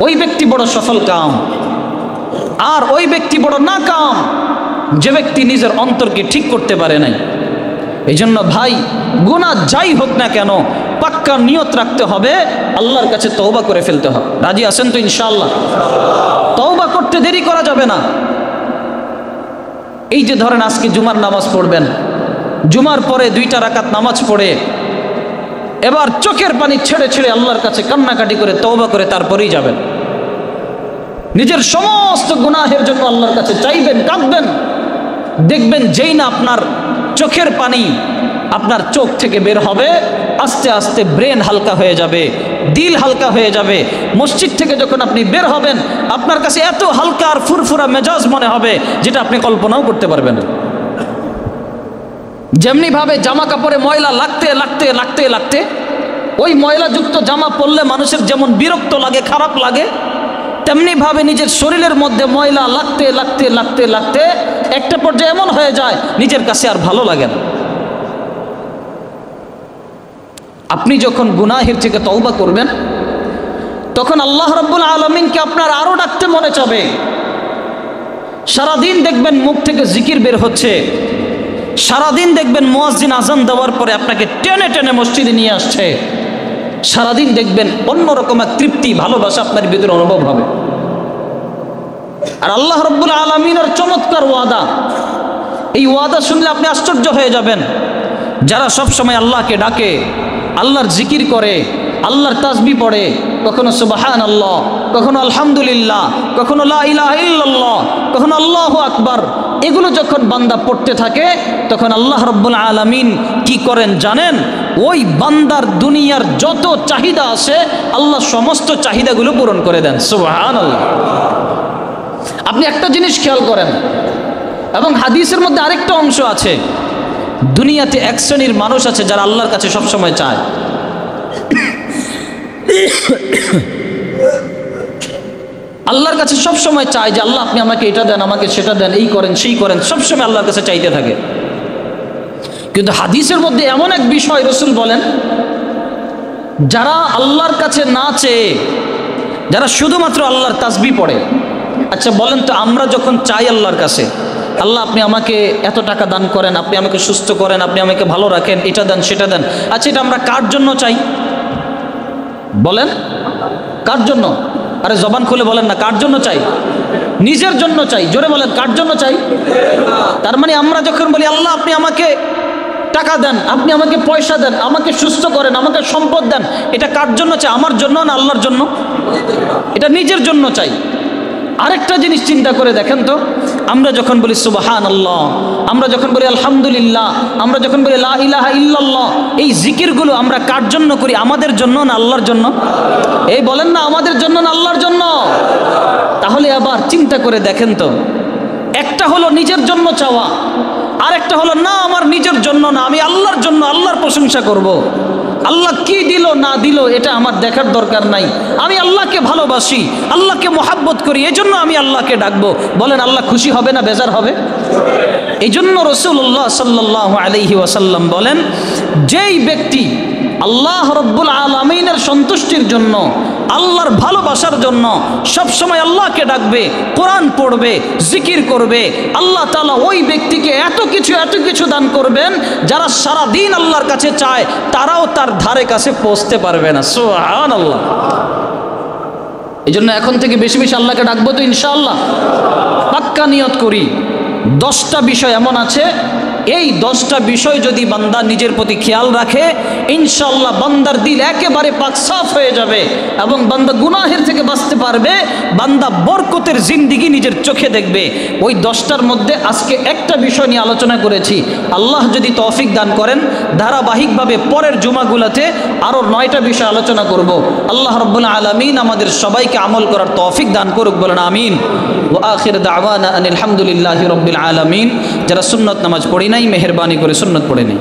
[SPEAKER 1] ওই ব্যক্তি বড় সফল কাম। আর ওই ব্যক্তি বড় নাকাম যে ব্যক্তি নিজের অন্তরকে ঠিক করতে পারে নাই। এই জন্য ভাই, গুনাহ যাই হোক না কেন পাক্কা নিয়ত রাখতে হবে, আল্লাহর কাছে তওবা করে ফেলতে হবে। রাজি আছেন তো ইনশাআল্লাহ? তওবা করতে দেরি করা যাবে না। এই যে ধরেন আজকে জুমার নামাজ পড়বেন, জুমার পরে 2টা রাকাত নামাজ পড়ে এবার চোখের পানি ছেড়ে ছেড়ে আল্লাহর কাছে কান্নাকাটি করে তওবা করে তারপরেই যাবেন। নিজের সমস্ত গুনাহের জন্য আল্লাহর কাছে চাইবেন, কাঁদবেন। দেখবেন যেই না আপনার চোখের পানি আপনার চোখ থেকে বের হবে, আস্তে আস্তে ব্রেন হালকা হয়ে যাবে, দিল হালকা হয়ে যাবে। মসজিদ থেকে যখন আপনি বের হবেন, আপনার কাছে এত হালকা আর ফুরফুরা মেজাজ মনে হবে যেটা আপনি কল্পনাও করতে পারবেন না। যেমনি ভাবে জামা কাপড়ে ময়লা লাগতে লাগতে লাগতে লাগতে ওই ময়লাযুক্ত জামা পরলে মানুষের যেমন বিরক্ত লাগে, খারাপ লাগে, তেমনি ভাবে নিজের শরীরের মধ্যে ময়লা লাগতে লাগতে লাগতে লাগতে একটা পর্যায়ে এমন হয়ে যায় নিজের কাছে আর ভালো লাগে না। আপনি যখন গুনাহের থেকে তওবা করবেন, তখন আল্লাহ রাব্বুল আলামিনকে আপনার আরো ডাকতে মনে চাবে। সারাদিন দেখবেন মুখ থেকে জিকির বের হচ্ছে, সারাদিন দেখবেন মুয়াজ্জিন আজান দেওয়ার পরে আপনাকে টেনে টেনে মসজিদে নিয়ে আসছে, সারাদিন দেখবেন অন্যরকম এক তৃপ্তি, ভালোবাসা আপনার ভিতরে অনুভব হবে। আর আল্লাহ রাব্বুল আলামিনের চমৎকার ওয়াদা, এই ওয়াদা শুনলে আপনি আশ্চর্য হয়ে যাবেন। যারা সব সময় আল্লাহকে ডাকে, আল্লাহর জিকির করে, আল্লাহর তাসবিহ পড়ে, কখনো সুবহানাল্লাহ, কখনো আলহামদুলিল্লাহ, কখনো লা ইলাহা ইল্লাল্লাহ, কখনো আল্লাহু আকবার, এগুলো যখন বান্দা পড়তে থাকে তখন আল্লাহ রাব্বুল আলামিন কি করেন জানেন? ওই বান্দার দুনিয়ার যত চাহিদা আছে আল্লাহ সমস্ত চাহিদাগুলো পূরণ করে দেন। সুবহানাল্লাহ। আপনি একটা জিনিস খেয়াল করেন, এবং হাদিসের মধ্যে আরেকটা অংশ আছে, দুনিয়াতে এক শ্রেণীর মানুষ আছে যারা আল্লাহর কাছে সবসময় চায়। আল্লাহর কাছে সবসময় চায় যে আল্লাহ আপনি আমাকে এটা দেন, আমাকে সেটা দেন, এই করেন সেই করেন, সবসময় আল্লাহর কাছে চাইতে থাকে। কিন্তু হাদিসের মধ্যে এমন এক বিষয় রাসূল বলেন, যারা আল্লাহর কাছে না চেয়ে, যারা শুধুমাত্র আল্লাহর তাসবিহ পড়ে। আচ্ছা বলেন তো, আমরা যখন চাই আল্লাহর কাছে, আল্লাহ আপনি আমাকে এত টাকা দান করেন, আপনি আমাকে সুস্থ করেন, আপনি আমাকে ভালো রাখেন, এটা দেন সেটা দেন, আচ্ছা এটা আমরা কার জন্য চাই? বলেন কার জন্য? আরে জবান খুলে বলেন না, কার জন্য চাই? নিজের জন্য চাই। জোরে বলেন, কার জন্য চাই? তার মানে আমরা যখন বলি আল্লাহ আপনি আমাকে টাকা দেন, আপনি আমাকে পয়সা দেন, আমাকে সুস্থ করেন, আমাকে সম্পদ দেন, এটা কার জন্য চাই? আমার জন্য না আল্লাহর জন্য? এটা নিজের জন্য চাই। আরেকটা জিনিস চিন্তা করে দেখেন তো, আমরা যখন বলি সুবহানাল্লাহ, আমরা যখন বলি আলহামদুলিল্লাহ, আমরা যখন বলি লা ইলাহা ইল্লাল্লাহ, এই জিকিরগুলো আমরা কার জন্য করি? আমাদের জন্য না আল্লাহর জন্য? এই বলেন না, আমাদের জন্য না আল্লাহর জন্য? তাহলে আবার চিন্তা করে দেখেন তো, একটা হলো নিজের জন্য চাওয়া, আর একটা হলো না আমার নিজের জন্য না, আমি আল্লাহর জন্য, আল্লাহর প্রশংসা করব। আল্লাহ কি দিল না দিল এটা আমার দেখার দরকার নাই, আমি আল্লাহকে ভালোবাসি, আল্লাহকে মোহাব্বত করি, এজন্য আমি আল্লাহকে ডাকবো। বলেন আল্লাহ খুশি হবে না বেজার হবে? এই জন্য রাসূলুল্লাহ সাল্লাল্লাহু আলাইহি ওয়াসাল্লাম বলেন, যেই ব্যক্তি আল্লাহ রাব্বুল আলামিনের সন্তুষ্টির জন্য, আল্লাহর ভালোবাসার জন্য সবসময় আল্লাহকে ডাকবে, কোরআন পড়বে, জিকির করবে, আল্লাহ তাআলা ওই ব্যক্তিকে এত কিছু দান করবেন, যারা সারা দিন আল্লাহর কাছে চায় তারাও তার ধারে কাছে পৌঁছতে পারবে না। সুবহানাল্লাহ। এই জন্য এখন থেকে বেশি বেশি আল্লাহকে ডাকবো তো ইনশাআল্লাহ। পাক্কা নিয়ত করি। 10টা বিষয় এমন আছে, এই 10টা বিষয় যদি বান্দা নিজের প্রতি খেয়াল রাখে, ইনশাআল্লাহ বান্দার দিল একেবারে পাক সাফ হয়ে যাবে এবং বান্দা গুনাহের থেকে বাঁচতে পারবে, বান্দা বরকতের জিন্দিগি নিজের চোখে দেখবে। ওই 10টার মধ্যে আজকে একটা বিষয় নিয়ে আলোচনা করেছি। আল্লাহ যদি তৌফিক দান করেন ধারাবাহিকভাবে পরের জুমাগুলোতে আরও 9টা বিষয় আলোচনা করব। আল্লাহ রাব্বুল আলামিন আমাদের সবাইকে আমল করার তৌফিক দান করুক, বলেন আমিন। ওয়া আখির দাওয়ানা আনিল হামদুলিল্লাহি রাব্বিল আলামিন। যারা সুন্নত নামাজ পড়ি নাই মেহেরবানি করে সুন্নত পড়ে নেই।